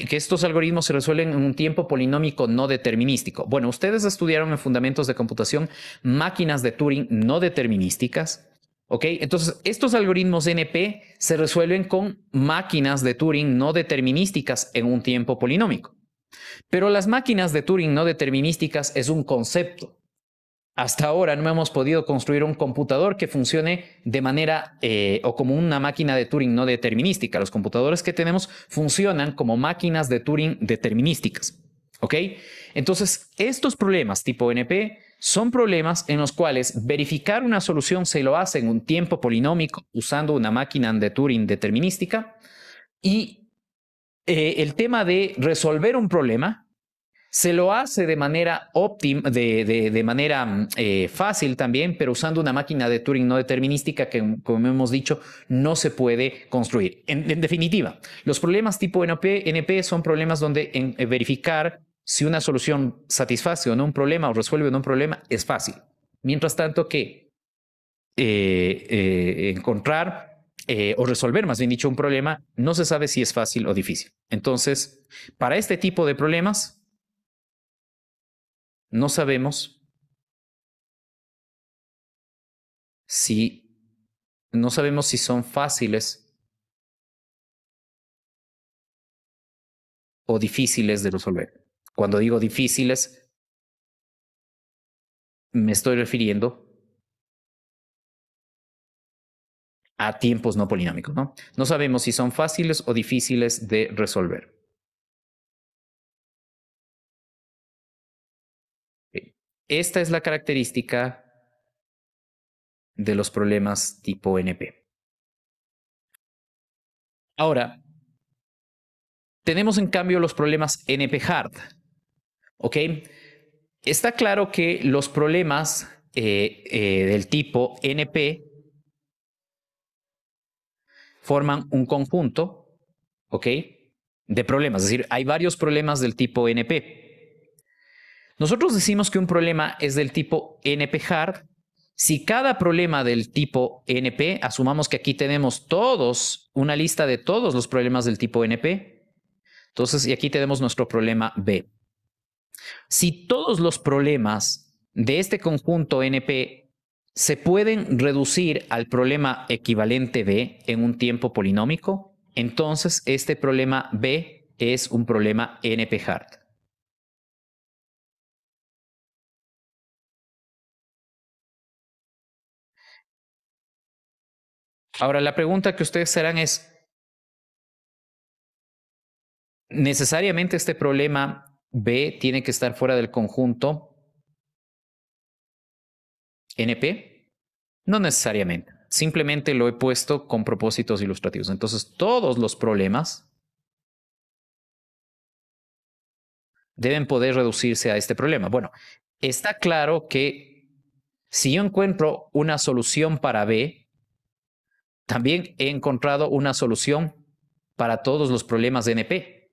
Speaker 1: que estos algoritmos se resuelven en un tiempo polinómico no determinístico. Bueno, ustedes estudiaron en Fundamentos de Computación máquinas de Turing no determinísticas. ¿Ok? Entonces, estos algoritmos NP se resuelven con máquinas de Turing no determinísticas en un tiempo polinómico. Pero las máquinas de Turing no determinísticas es un concepto. Hasta ahora no hemos podido construir un computador que funcione de manera o como una máquina de Turing no determinística. Los computadores que tenemos funcionan como máquinas de Turing determinísticas. ¿Ok? Entonces, estos problemas tipo NP son problemas en los cuales verificar una solución se lo hace en un tiempo polinómico usando una máquina de Turing determinística y el tema de resolver un problema se lo hace de manera óptima, de manera fácil también, pero usando una máquina de Turing no determinística que, como hemos dicho, no se puede construir. En definitiva, los problemas tipo NP son problemas donde verificar si una solución satisface o no un problema o resuelve o no un problema es fácil. Mientras tanto que encontrar o resolver, más bien dicho, un problema, no se sabe si es fácil o difícil. Entonces, para este tipo de problemas, no sabemos si son fáciles o difíciles de resolver. Cuando digo difíciles, me estoy refiriendo a tiempos no polinómicos, ¿no? No sabemos si son fáciles o difíciles de resolver. Esta es la característica de los problemas tipo NP. Ahora, tenemos en cambio los problemas NP-hard. ¿Ok? Está claro que los problemas del tipo NP forman un conjunto, ¿ok?, de problemas. Es decir, hay varios problemas del tipo NP. Nosotros decimos que un problema es del tipo NP-hard si cada problema del tipo NP, asumamos que aquí tenemos todos, una lista de todos los problemas del tipo NP. Entonces, y aquí tenemos nuestro problema B. Si todos los problemas de este conjunto NP se pueden reducir al problema equivalente B en un tiempo polinómico, entonces este problema B es un problema NP-hard. Ahora, la pregunta que ustedes serán es, ¿necesariamente este problema B tiene que estar fuera del conjunto NP? No necesariamente. Simplemente lo he puesto con propósitos ilustrativos. Entonces, todos los problemas deben poder reducirse a este problema. Bueno, está claro que si yo encuentro una solución para B, también he encontrado una solución para todos los problemas de NP.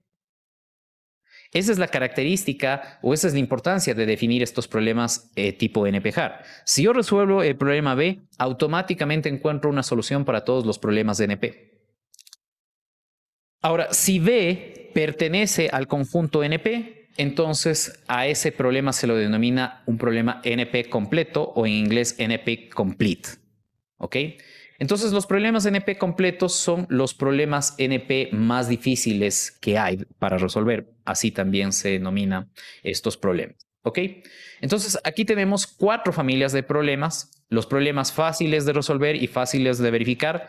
Speaker 1: Esa es la característica o esa es la importancia de definir estos problemas tipo NP-hard. Si yo resuelvo el problema B, automáticamente encuentro una solución para todos los problemas de NP. Ahora, si B pertenece al conjunto NP, entonces a ese problema se lo denomina un problema NP completo o en inglés NP complete. ¿Ok? Entonces, los problemas NP completos son los problemas NP más difíciles que hay para resolver. Así también se denominan estos problemas. ¿Ok? Entonces, aquí tenemos 4 familias de problemas. Los problemas fáciles de resolver y fáciles de verificar,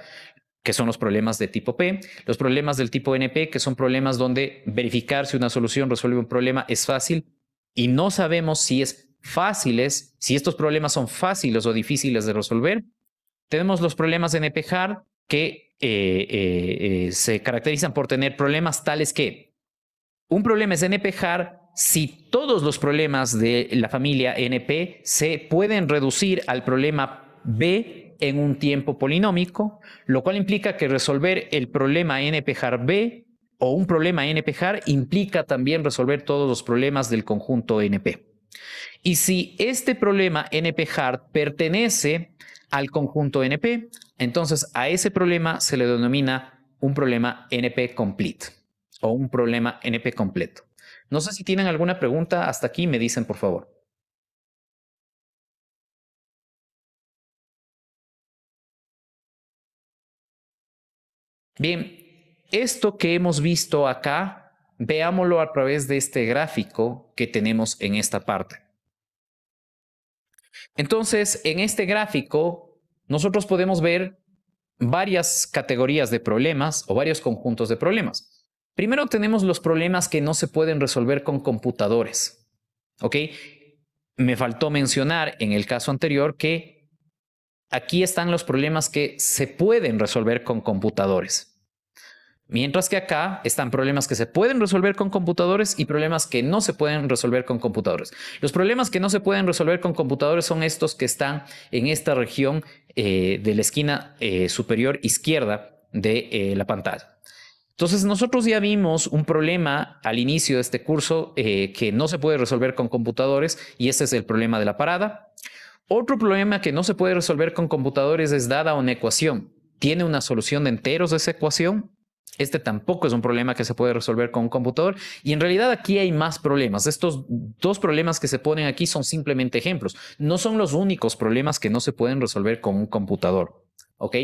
Speaker 1: que son los problemas de tipo P. Los problemas del tipo NP, que son problemas donde verificar si una solución resuelve un problema es fácil y no sabemos si es fáciles, si estos problemas son fáciles o difíciles de resolver. Tenemos los problemas NP-hard que se caracterizan por tener problemas tales que un problema es NP-hard si todos los problemas de la familia NP se pueden reducir al problema B en un tiempo polinómico, lo cual implica que resolver el problema NP-hard B o un problema NP-hard implica también resolver todos los problemas del conjunto NP. Y si este problema NP-hard pertenece al conjunto NP, entonces a ese problema se le denomina un problema NP complete o un problema NP completo. No sé si tienen alguna pregunta hasta aquí, me dicen por favor. Bien, esto que hemos visto acá, veámoslo a través de este gráfico que tenemos en esta parte. Entonces, en este gráfico, nosotros podemos ver varias categorías de problemas o varios conjuntos de problemas. Primero tenemos los problemas que no se pueden resolver con computadores. ¿Ok? Me faltó mencionar en el caso anterior que aquí están los problemas que se pueden resolver con computadores. Mientras que acá están problemas que se pueden resolver con computadores y problemas que no se pueden resolver con computadores. Los problemas que no se pueden resolver con computadores son estos que están en esta región de la esquina superior izquierda de la pantalla. Entonces, nosotros ya vimos un problema al inicio de este curso que no se puede resolver con computadores y ese es el problema de la parada. Otro problema que no se puede resolver con computadores es dada una ecuación. ¿Tiene una solución de enteros de esa ecuación? Este tampoco es un problema que se puede resolver con un computador y en realidad aquí hay más problemas. Estos 2 problemas que se ponen aquí son simplemente ejemplos. No son los únicos problemas que no se pueden resolver con un computador. ¿Ok?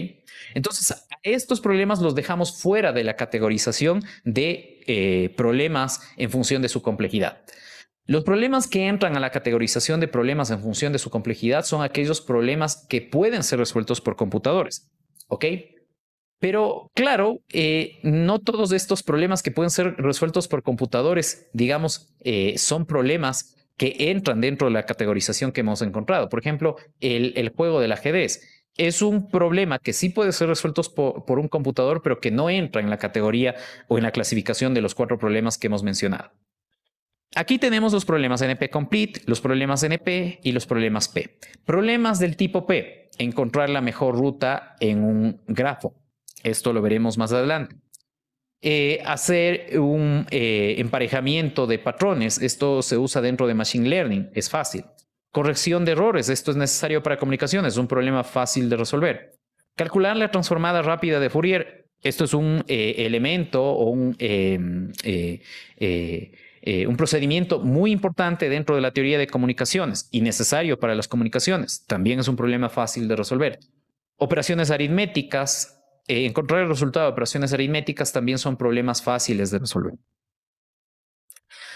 Speaker 1: Entonces, estos problemas los dejamos fuera de la categorización de problemas en función de su complejidad. Los problemas que entran a la categorización de problemas en función de su complejidad son aquellos problemas que pueden ser resueltos por computadores. ¿Ok? Pero claro, no todos estos problemas que pueden ser resueltos por computadores, digamos, son problemas que entran dentro de la categorización que hemos encontrado. Por ejemplo, el juego del ajedrez es un problema que sí puede ser resuelto por un computador, pero que no entra en la categoría o en la clasificación de los 4 problemas que hemos mencionado. Aquí tenemos los problemas NP complete, los problemas NP y los problemas P. Problemas del tipo P, encontrar la mejor ruta en un grafo. Esto lo veremos más adelante. Hacer un emparejamiento de patrones. Esto se usa dentro de Machine Learning. Es fácil. Corrección de errores. Esto es necesario para comunicaciones. Es un problema fácil de resolver. Calcular la transformada rápida de Fourier. Esto es un elemento o un procedimiento muy importante dentro de la teoría de comunicaciones y necesario para las comunicaciones. También es un problema fácil de resolver. Operaciones aritméticas. Encontrar el resultado de operaciones aritméticas también son problemas fáciles de resolver.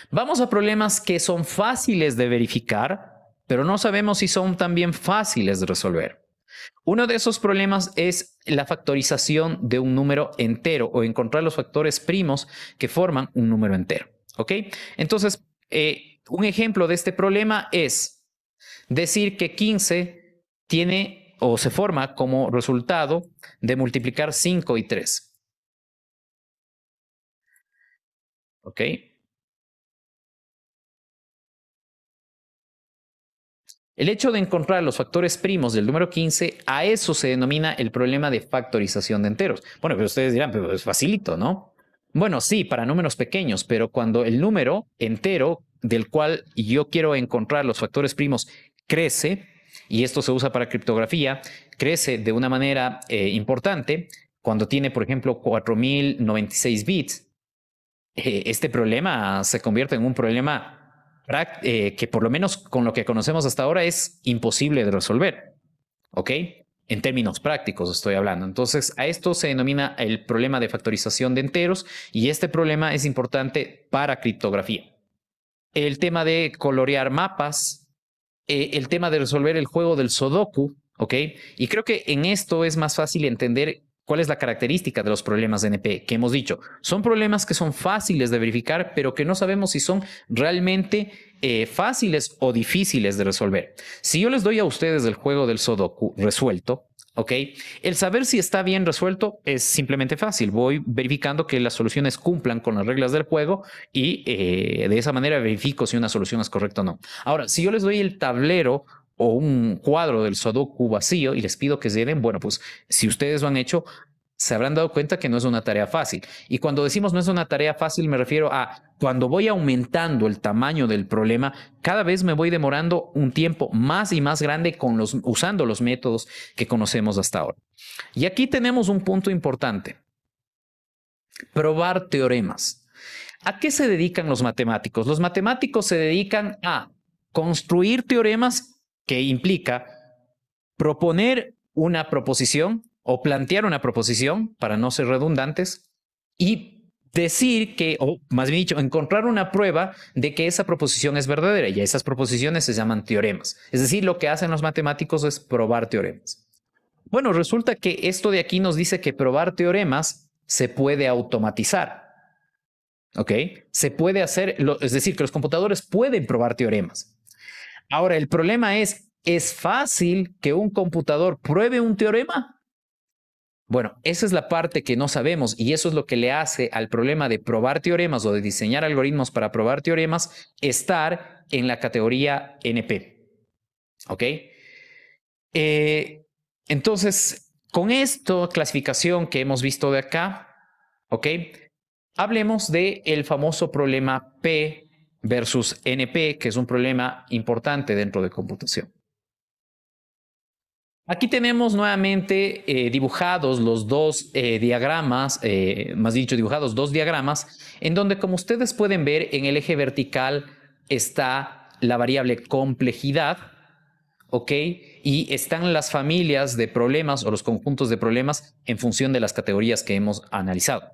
Speaker 1: Vamos a problemas que son fáciles de verificar, pero no sabemos si son también fáciles de resolver. Uno de esos problemas es la factorización de un número entero o encontrar los factores primos que forman un número entero. ¿Ok? Entonces, un ejemplo de este problema es decir que 15 tiene o se forma como resultado de multiplicar 5 y 3. ¿Ok? El hecho de encontrar los factores primos del número 15, a eso se denomina el problema de factorización de enteros. Bueno, pero ustedes dirán, pero es facilito, ¿no? Bueno, sí, para números pequeños, pero cuando el número entero del cual yo quiero encontrar los factores primos crece, y esto se usa para criptografía, crece de una manera importante, cuando tiene, por ejemplo, 4096 bits, este problema se convierte en un problema que por lo menos con lo que conocemos hasta ahora es imposible de resolver. ¿Ok? En términos prácticos estoy hablando. Entonces, a esto se denomina el problema de factorización de enteros y este problema es importante para criptografía. El tema de colorear mapas, el tema de resolver el juego del Sudoku, ¿ok? Y creo que en esto es más fácil entender cuál es la característica de los problemas de NP que hemos dicho. Son problemas que son fáciles de verificar, pero que no sabemos si son realmente fáciles o difíciles de resolver. Si yo les doy a ustedes el juego del Sudoku resuelto, ¿ok? El saber si está bien resuelto es simplemente fácil. Voy verificando que las soluciones cumplan con las reglas del juego y de esa manera verifico si una solución es correcta o no. Ahora, si yo les doy el tablero o un cuadro del Sudoku vacío y les pido que se den, bueno, pues si ustedes lo han hecho, se habrán dado cuenta que no es una tarea fácil. Y cuando decimos no es una tarea fácil, me refiero a cuando voy aumentando el tamaño del problema, cada vez me voy demorando un tiempo más y más grande usando los métodos que conocemos hasta ahora. Y aquí tenemos un punto importante. Probar teoremas. ¿A qué se dedican los matemáticos? Los matemáticos se dedican a construir teoremas que implica proponer una proposición o plantear una proposición, para no ser redundantes, y decir que, o más bien dicho, encontrar una prueba de que esa proposición es verdadera, y esas proposiciones se llaman teoremas. Es decir, lo que hacen los matemáticos es probar teoremas. Bueno, resulta que esto de aquí nos dice que probar teoremas se puede automatizar. ¿Ok? Se puede hacer, es decir, que los computadores pueden probar teoremas. Ahora, el problema ¿es fácil que un computador pruebe un teorema? Bueno, esa es la parte que no sabemos y eso es lo que le hace al problema de probar teoremas o de diseñar algoritmos para probar teoremas estar en la categoría NP. ¿Ok? Entonces, con esta clasificación que hemos visto de acá, ¿ok? Hablemos del famoso problema P versus NP, que es un problema importante dentro de computación. Aquí tenemos nuevamente dibujados los dos diagramas, más dicho, dibujados dos diagramas, en donde, como ustedes pueden ver, en el eje vertical está la variable complejidad, ¿ok? Y están las familias de problemas o los conjuntos de problemas en función de las categorías que hemos analizado.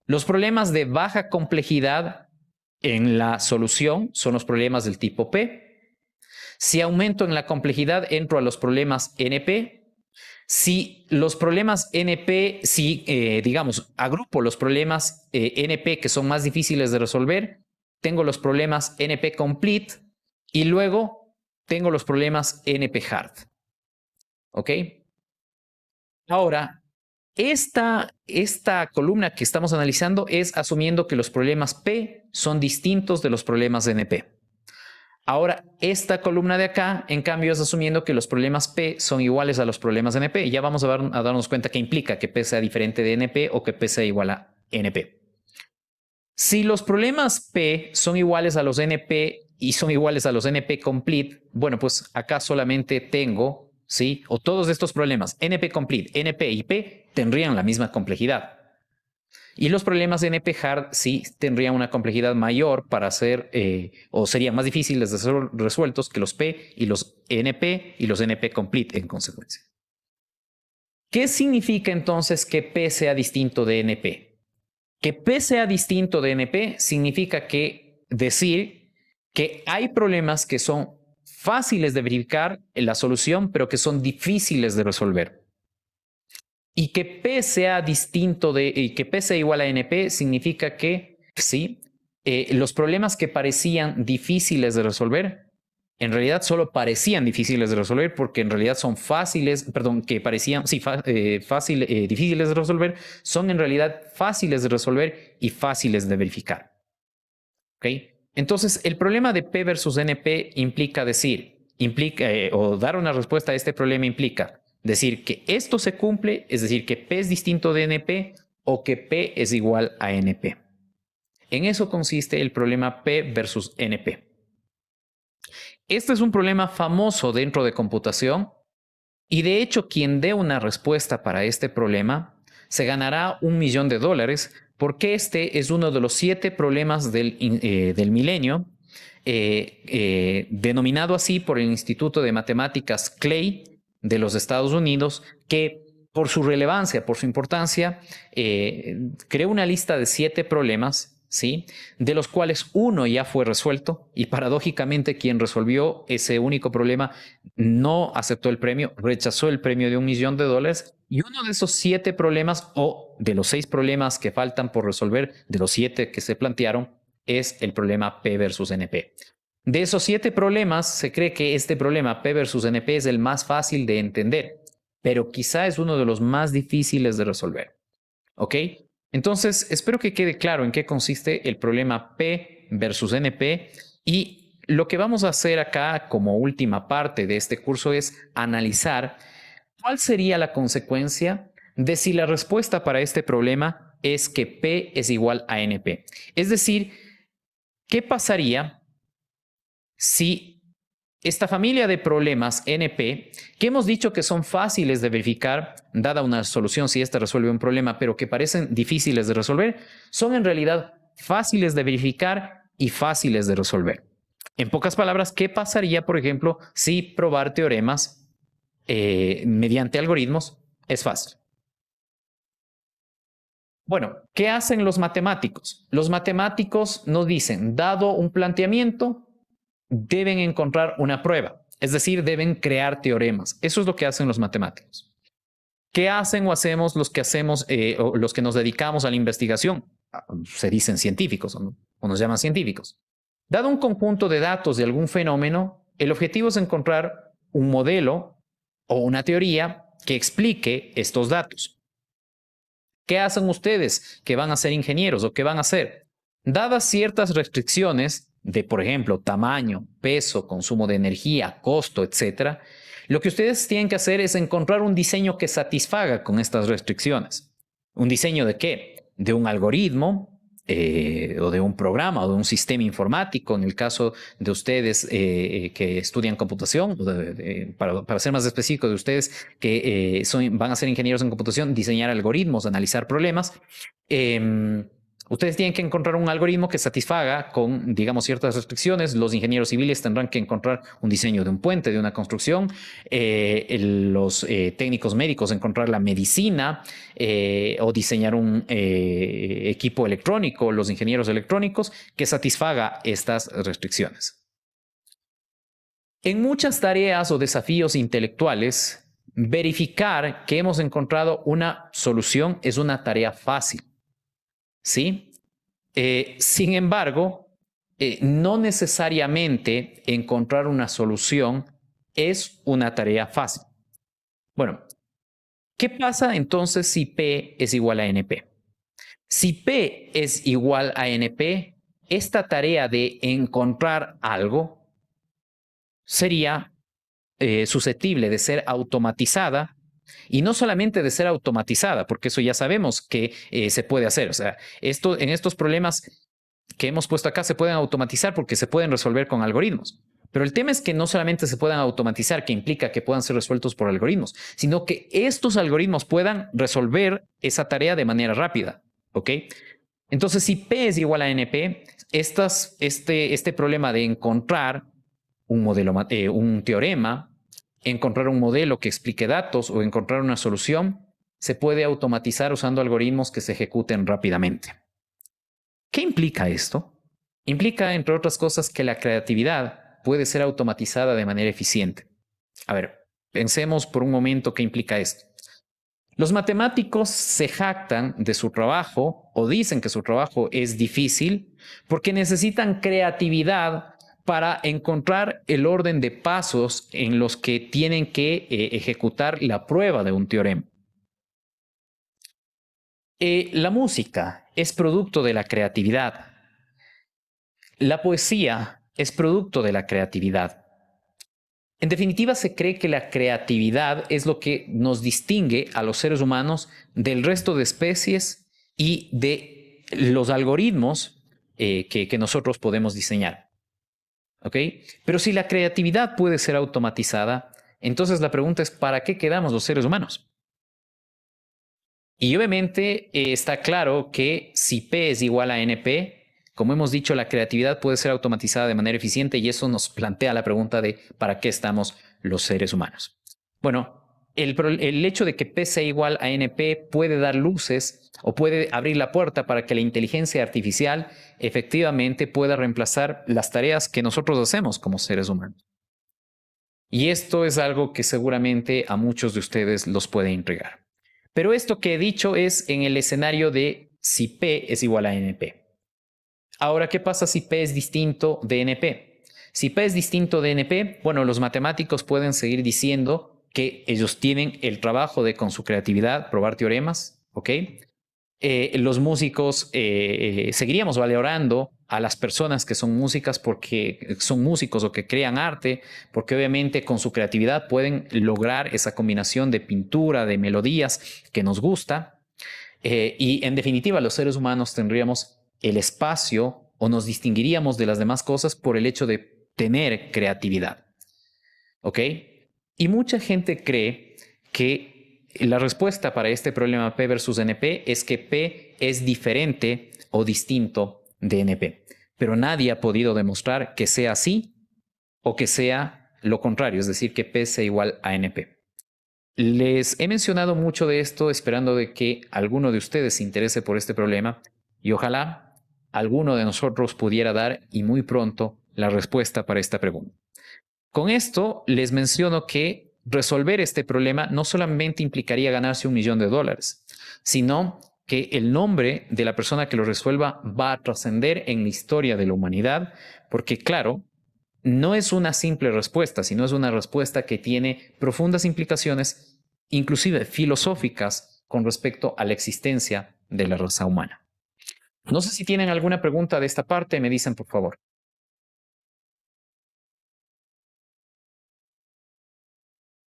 Speaker 1: Los problemas de baja complejidad en la solución son los problemas del tipo P. Si aumento en la complejidad, entro a los problemas NP. Si los problemas NP, digamos, agrupo los problemas NP que son más difíciles de resolver, tengo los problemas NP complete y luego tengo los problemas NP hard. ¿Ok? Ahora, esta columna que estamos analizando es asumiendo que los problemas P son distintos de los problemas NP. Ahora, esta columna de acá, en cambio, es asumiendo que los problemas P son iguales a los problemas de NP. Y ya vamos a darnos cuenta qué implica que P sea diferente de NP o que P sea igual a NP. Si los problemas P son iguales a los NP y son iguales a los NP complete, bueno, pues acá solamente tengo, ¿sí? O todos estos problemas, NP complete, NP y P, tendrían la misma complejidad. Y los problemas de NP hard sí tendrían una complejidad mayor para ser, o serían más difíciles de ser resueltos que los P y los NP y los NP complete en consecuencia. ¿Qué significa entonces que P sea distinto de NP? Que P sea distinto de NP significa que decir que hay problemas que son fáciles de verificar en la solución, pero que son difíciles de resolver. Y que P sea distinto y que P sea igual a NP significa que sí, los problemas que parecían difíciles de resolver, en realidad solo parecían difíciles de resolver porque en realidad son fáciles, perdón, que parecían, sí, difíciles de resolver, son en realidad fáciles de resolver y fáciles de verificar. ¿Ok? Entonces, el problema de P versus NP implica o dar una respuesta a este problema implica decir que esto se cumple, es decir, que P es distinto de NP o que P es igual a NP. En eso consiste el problema P versus NP. Este es un problema famoso dentro de computación y de hecho quien dé una respuesta para este problema se ganará $1.000.000 porque este es uno de los 7 problemas del milenio, denominado así por el Instituto de Matemáticas Clay de los Estados Unidos, que por su relevancia, por su importancia, creó una lista de 7 problemas, ¿sí? De los cuales uno ya fue resuelto y paradójicamente quien resolvió ese único problema no aceptó el premio, rechazó el premio de $1.000.000 y uno de esos 7 problemas o de los 6 problemas que faltan por resolver, de los 7 que se plantearon, es el problema P versus NP. De esos 7 problemas, se cree que este problema P versus NP es el más fácil de entender, pero quizá es uno de los más difíciles de resolver. ¿Ok? Entonces, espero que quede claro en qué consiste el problema P versus NP y lo que vamos a hacer acá como última parte de este curso es analizar cuál sería la consecuencia de si la respuesta para este problema es que P es igual a NP. Es decir, ¿qué pasaría si esta familia de problemas NP, que hemos dicho que son fáciles de verificar, dada una solución si ésta resuelve un problema, pero que parecen difíciles de resolver, son en realidad fáciles de verificar y fáciles de resolver? En pocas palabras, ¿qué pasaría, por ejemplo, si probar teoremas mediante algoritmos es fácil? Bueno, ¿qué hacen los matemáticos? Los matemáticos nos dicen, dado un planteamiento, deben encontrar una prueba, es decir, deben crear teoremas. Eso es lo que hacen los matemáticos. ¿Qué hacen o hacemos los que nos dedicamos a la investigación? Se dicen científicos o nos llaman científicos. Dado un conjunto de datos de algún fenómeno, el objetivo es encontrar un modelo o una teoría que explique estos datos. ¿Qué hacen ustedes que van a ser ingenieros o qué van a hacer? Dadas ciertas restricciones de, por ejemplo, tamaño, peso, consumo de energía, costo, etcétera, lo que ustedes tienen que hacer es encontrar un diseño que satisfaga con estas restricciones. ¿Un diseño de qué? De un algoritmo o de un programa o de un sistema informático, en el caso de ustedes que estudian computación, para ser más específico de ustedes que van a ser ingenieros en computación, diseñar algoritmos, analizar problemas. Ustedes tienen que encontrar un algoritmo que satisfaga con, digamos, ciertas restricciones. Los ingenieros civiles tendrán que encontrar un diseño de un puente, de una construcción. Los técnicos médicos encontrar la medicina o diseñar un equipo electrónico, los ingenieros electrónicos, que satisfaga estas restricciones. En muchas tareas o desafíos intelectuales, verificar que hemos encontrado una solución es una tarea fácil. ¿Sí? Sin embargo, no necesariamente encontrar una solución es una tarea fácil. Bueno, ¿qué pasa entonces si P es igual a NP? Si P es igual a NP, esta tarea de encontrar algo sería susceptible de ser automatizada, y no solamente de ser automatizada, porque eso ya sabemos que se puede hacer. O sea, en estos problemas que hemos puesto acá se pueden automatizar porque se pueden resolver con algoritmos. Pero el tema es que no solamente se puedan automatizar, que implica que puedan ser resueltos por algoritmos, sino que estos algoritmos puedan resolver esa tarea de manera rápida. ¿Ok? Entonces, si P es igual a NP, este problema de encontrar un teorema, encontrar un modelo que explique datos o encontrar una solución, se puede automatizar usando algoritmos que se ejecuten rápidamente. ¿Qué implica esto? Implica, entre otras cosas, que la creatividad puede ser automatizada de manera eficiente. A ver, pensemos por un momento qué implica esto. Los matemáticos se jactan de su trabajo o dicen que su trabajo es difícil porque necesitan creatividad para encontrar el orden de pasos en los que tienen que ejecutar la prueba de un teorema. La música es producto de la creatividad. La poesía es producto de la creatividad. En definitiva, se cree que la creatividad es lo que nos distingue a los seres humanos del resto de especies y de los algoritmos que nosotros podemos diseñar. ¿Ok? Pero si la creatividad puede ser automatizada, entonces la pregunta es, ¿para qué quedamos los seres humanos? Y obviamente está claro que si P es igual a NP, como hemos dicho, la creatividad puede ser automatizada de manera eficiente y eso nos plantea la pregunta de ¿para qué estamos los seres humanos? Bueno, el hecho de que P sea igual a NP puede dar luces o puede abrir la puerta para que la inteligencia artificial efectivamente pueda reemplazar las tareas que nosotros hacemos como seres humanos. Y esto es algo que seguramente a muchos de ustedes los puede intrigar. Pero esto que he dicho es en el escenario de si P es igual a NP. Ahora, ¿qué pasa si P es distinto de NP? Si P es distinto de NP, bueno, los matemáticos pueden seguir diciendo que ellos tienen el trabajo de, con su creatividad, probar teoremas, ¿ok? Los músicos seguiríamos valorando a las personas que son músicas porque son músicos o que crean arte, porque obviamente con su creatividad pueden lograr esa combinación de pintura, de melodías que nos gusta. Y en definitiva, los seres humanos tendríamos el espacio o nos distinguiríamos de las demás cosas por el hecho de tener creatividad. ¿Ok? Y mucha gente cree que la respuesta para este problema P versus NP es que P es diferente o distinto de NP. Pero nadie ha podido demostrar que sea así o que sea lo contrario, es decir, que P sea igual a NP. Les he mencionado mucho de esto esperando de que alguno de ustedes se interese por este problema y ojalá alguno de nosotros pudiera dar y muy pronto la respuesta para esta pregunta. Con esto les menciono que resolver este problema no solamente implicaría ganarse $1 millón, sino que el nombre de la persona que lo resuelva va a trascender en la historia de la humanidad, porque claro, no es una simple respuesta, sino es una respuesta que tiene profundas implicaciones, inclusive filosóficas, con respecto a la existencia de la raza humana. No sé si tienen alguna pregunta de esta parte, me dicen por favor.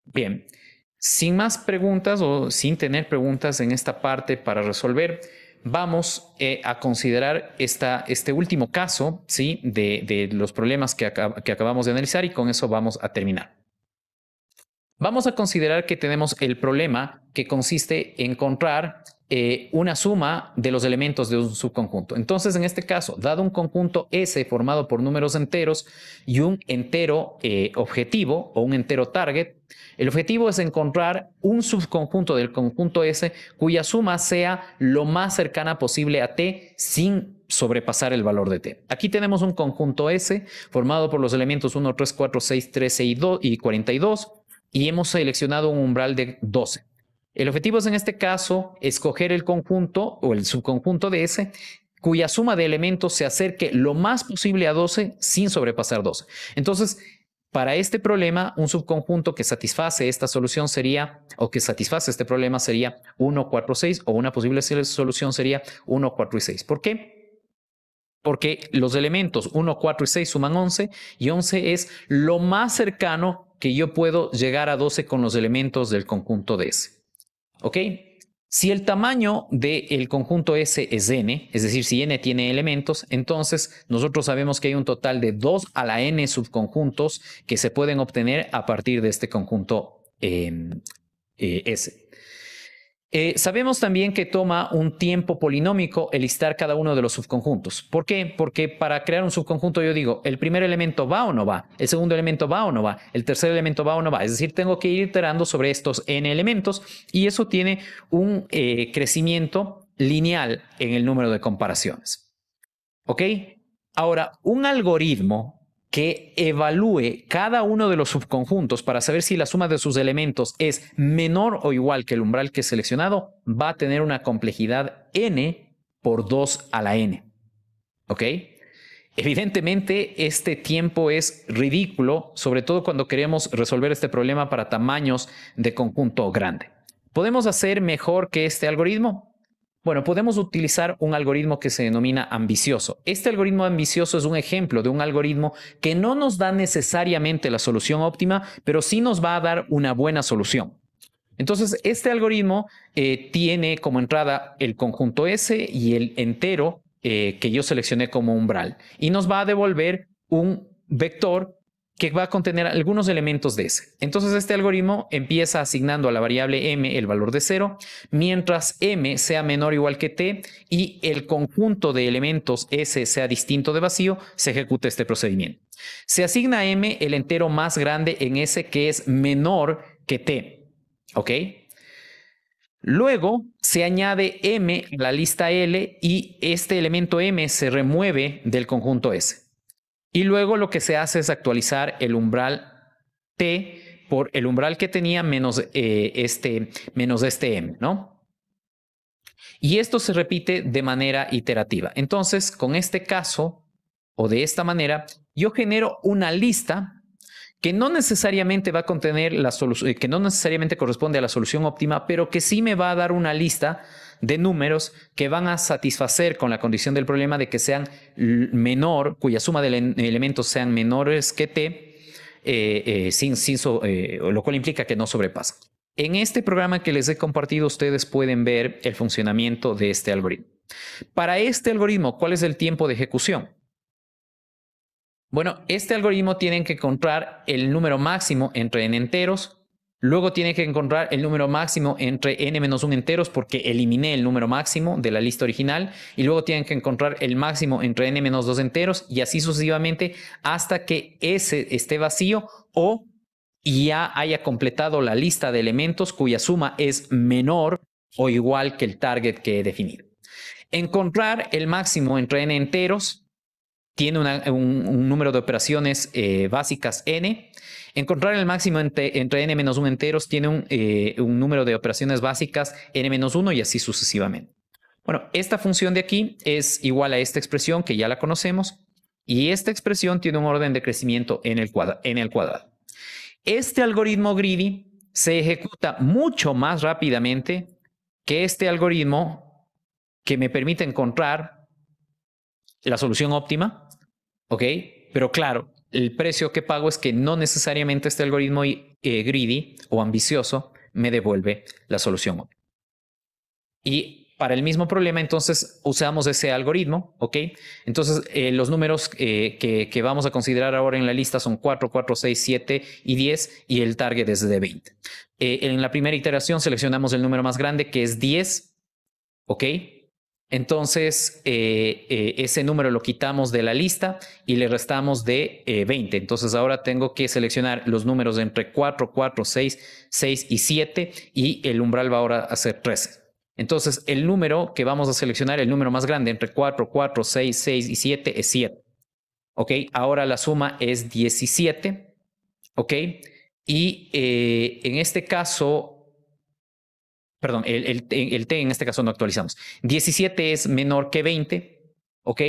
Speaker 1: Bien, sin más preguntas o sin tener preguntas en esta parte para resolver, vamos a considerar este último caso, ¿sí? de los problemas que acabamos de analizar y con eso vamos a terminar. Vamos a considerar que tenemos el problema que consiste en encontrar una suma de los elementos de un subconjunto. Entonces, en este caso, dado un conjunto S formado por números enteros y un entero objetivo o un entero target, el objetivo es encontrar un subconjunto del conjunto S cuya suma sea lo más cercana posible a T sin sobrepasar el valor de T. Aquí tenemos un conjunto S formado por los elementos 1, 3, 4, 6, 13 y 42 y hemos seleccionado un umbral de 12. El objetivo es en este caso escoger el conjunto o el subconjunto de S cuya suma de elementos se acerque lo más posible a 12 sin sobrepasar 12. Entonces, para este problema, un subconjunto que satisface esta solución sería, o que satisface este problema sería 1, 4, 6, o una posible solución sería 1, 4 y 6. ¿Por qué? porque los elementos 1, 4 y 6 suman 11 y 11 es lo más cercano que yo puedo llegar a 12 con los elementos del conjunto de S. ¿Ok? Si el tamaño del conjunto S es n, es decir, si n tiene elementos, entonces nosotros sabemos que hay un total de 2 a la n subconjuntos que se pueden obtener a partir de este conjunto S. Sabemos también que toma un tiempo polinómico el listar cada uno de los subconjuntos. ¿Por qué? Porque para crear un subconjunto yo digo, el primer elemento va o no va, el segundo elemento va o no va, el tercer elemento va o no va. Es decir, tengo que ir iterando sobre estos n elementos y eso tiene un crecimiento lineal en el número de comparaciones. ¿Ok? Ahora, un algoritmo que evalúe cada uno de los subconjuntos para saber si la suma de sus elementos es menor o igual que el umbral que he seleccionado, va a tener una complejidad n por 2 a la n. ¿Ok? Evidentemente, este tiempo es ridículo, sobre todo cuando queremos resolver este problema para tamaños de conjunto grande. ¿Podemos hacer mejor que este algoritmo? Bueno, podemos utilizar un algoritmo que se denomina ambicioso. Este algoritmo ambicioso es un ejemplo de un algoritmo que no nos da necesariamente la solución óptima, pero sí nos va a dar una buena solución. Entonces, este algoritmo tiene como entrada el conjunto S y el entero que yo seleccioné como umbral. Y nos va a devolver un vector que va a contener algunos elementos de S. Entonces este algoritmo empieza asignando a la variable m el valor de 0, mientras m sea menor o igual que t y el conjunto de elementos S sea distinto de vacío, se ejecuta este procedimiento. Se asigna a m el entero más grande en S que es menor que t. ¿Ok? Luego se añade m a la lista L y este elemento m se remueve del conjunto S. Y luego lo que se hace es actualizar el umbral t por el umbral que tenía menos este m, ¿no? Y esto se repite de manera iterativa. Entonces, con este caso, o de esta manera, yo genero una lista que no necesariamente va a contener la solución, que no necesariamente corresponde a la solución óptima, pero que sí me va a dar una lista de números que van a satisfacer con la condición del problema de que sean menor, cuya suma de elementos sean menores que t, lo cual implica que no sobrepasan. En este programa que les he compartido, ustedes pueden ver el funcionamiento de este algoritmo. Para este algoritmo, ¿cuál es el tiempo de ejecución? Bueno, este algoritmo tiene que encontrar el número máximo entre n enteros. Luego tiene que encontrar el número máximo entre n-1 enteros porque eliminé el número máximo de la lista original. Y luego tienen que encontrar el máximo entre n-2 enteros y así sucesivamente hasta que S esté vacío o ya haya completado la lista de elementos cuya suma es menor o igual que el target que he definido. Encontrar el máximo entre n enteros tiene un número de operaciones básicas n. Encontrar el máximo entre n-1 enteros tiene un número de operaciones básicas n-1 y así sucesivamente. Bueno, esta función de aquí es igual a esta expresión que ya la conocemos y esta expresión tiene un orden de crecimiento en el cuadrado. Este algoritmo greedy se ejecuta mucho más rápidamente que este algoritmo que me permite encontrar la solución óptima, ¿ok? Pero claro, el precio que pago es que no necesariamente este algoritmo greedy o ambicioso me devuelve la solución óptima. Y para el mismo problema, entonces, usamos ese algoritmo, ¿ok? Entonces, los números que vamos a considerar ahora en la lista son 4, 4, 6, 7 y 10 y el target es de 20. En la primera iteración seleccionamos el número más grande que es 10, ¿ok? Entonces, ese número lo quitamos de la lista y le restamos de 20. Entonces, ahora tengo que seleccionar los números entre 4, 4, 6, 6 y 7 y el umbral va ahora a ser 13. Entonces, el número que vamos a seleccionar, el número más grande entre 4, 4, 6, 6 y 7 es 7. ¿Ok? Ahora la suma es 17. ¿Ok? Y en este caso... Perdón, el t en este caso no actualizamos. 17 es menor que 20, ¿ok?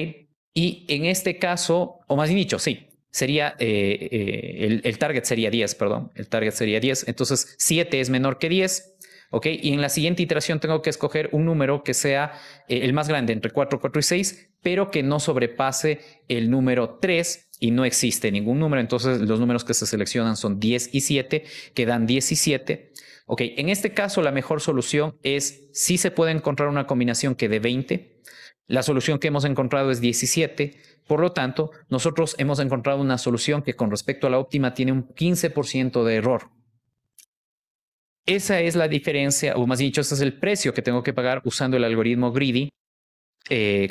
Speaker 1: Y en este caso, o más bien dicho, sí, sería, el target sería 10, perdón. El target sería 10. Entonces, 7 es menor que 10, ¿ok? Y en la siguiente iteración tengo que escoger un número que sea el más grande entre 4, 4 y 6, pero que no sobrepase el número 3 y no existe ningún número. Entonces los números que se seleccionan son 10 y 7, que dan 17. Ok, en este caso la mejor solución es si se puede encontrar una combinación que dé 20. La solución que hemos encontrado es 17. Por lo tanto, nosotros hemos encontrado una solución que con respecto a la óptima tiene un 15% de error. Esa es la diferencia, o más dicho, ese es el precio que tengo que pagar usando el algoritmo greedy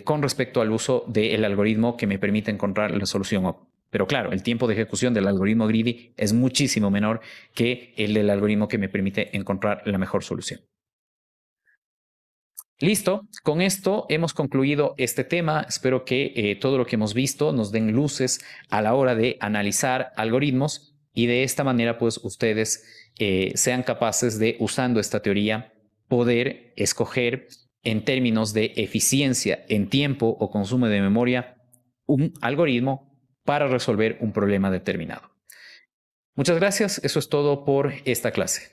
Speaker 1: con respecto al uso del algoritmo que me permite encontrar la solución óptima. Pero claro, el tiempo de ejecución del algoritmo greedy es muchísimo menor que el del algoritmo que me permite encontrar la mejor solución. Listo, con esto hemos concluido este tema. Espero que todo lo que hemos visto nos den luces a la hora de analizar algoritmos y de esta manera pues ustedes sean capaces de, usando esta teoría, poder escoger en términos de eficiencia en tiempo o consumo de memoria un algoritmo para resolver un problema determinado. Muchas gracias, eso es todo por esta clase.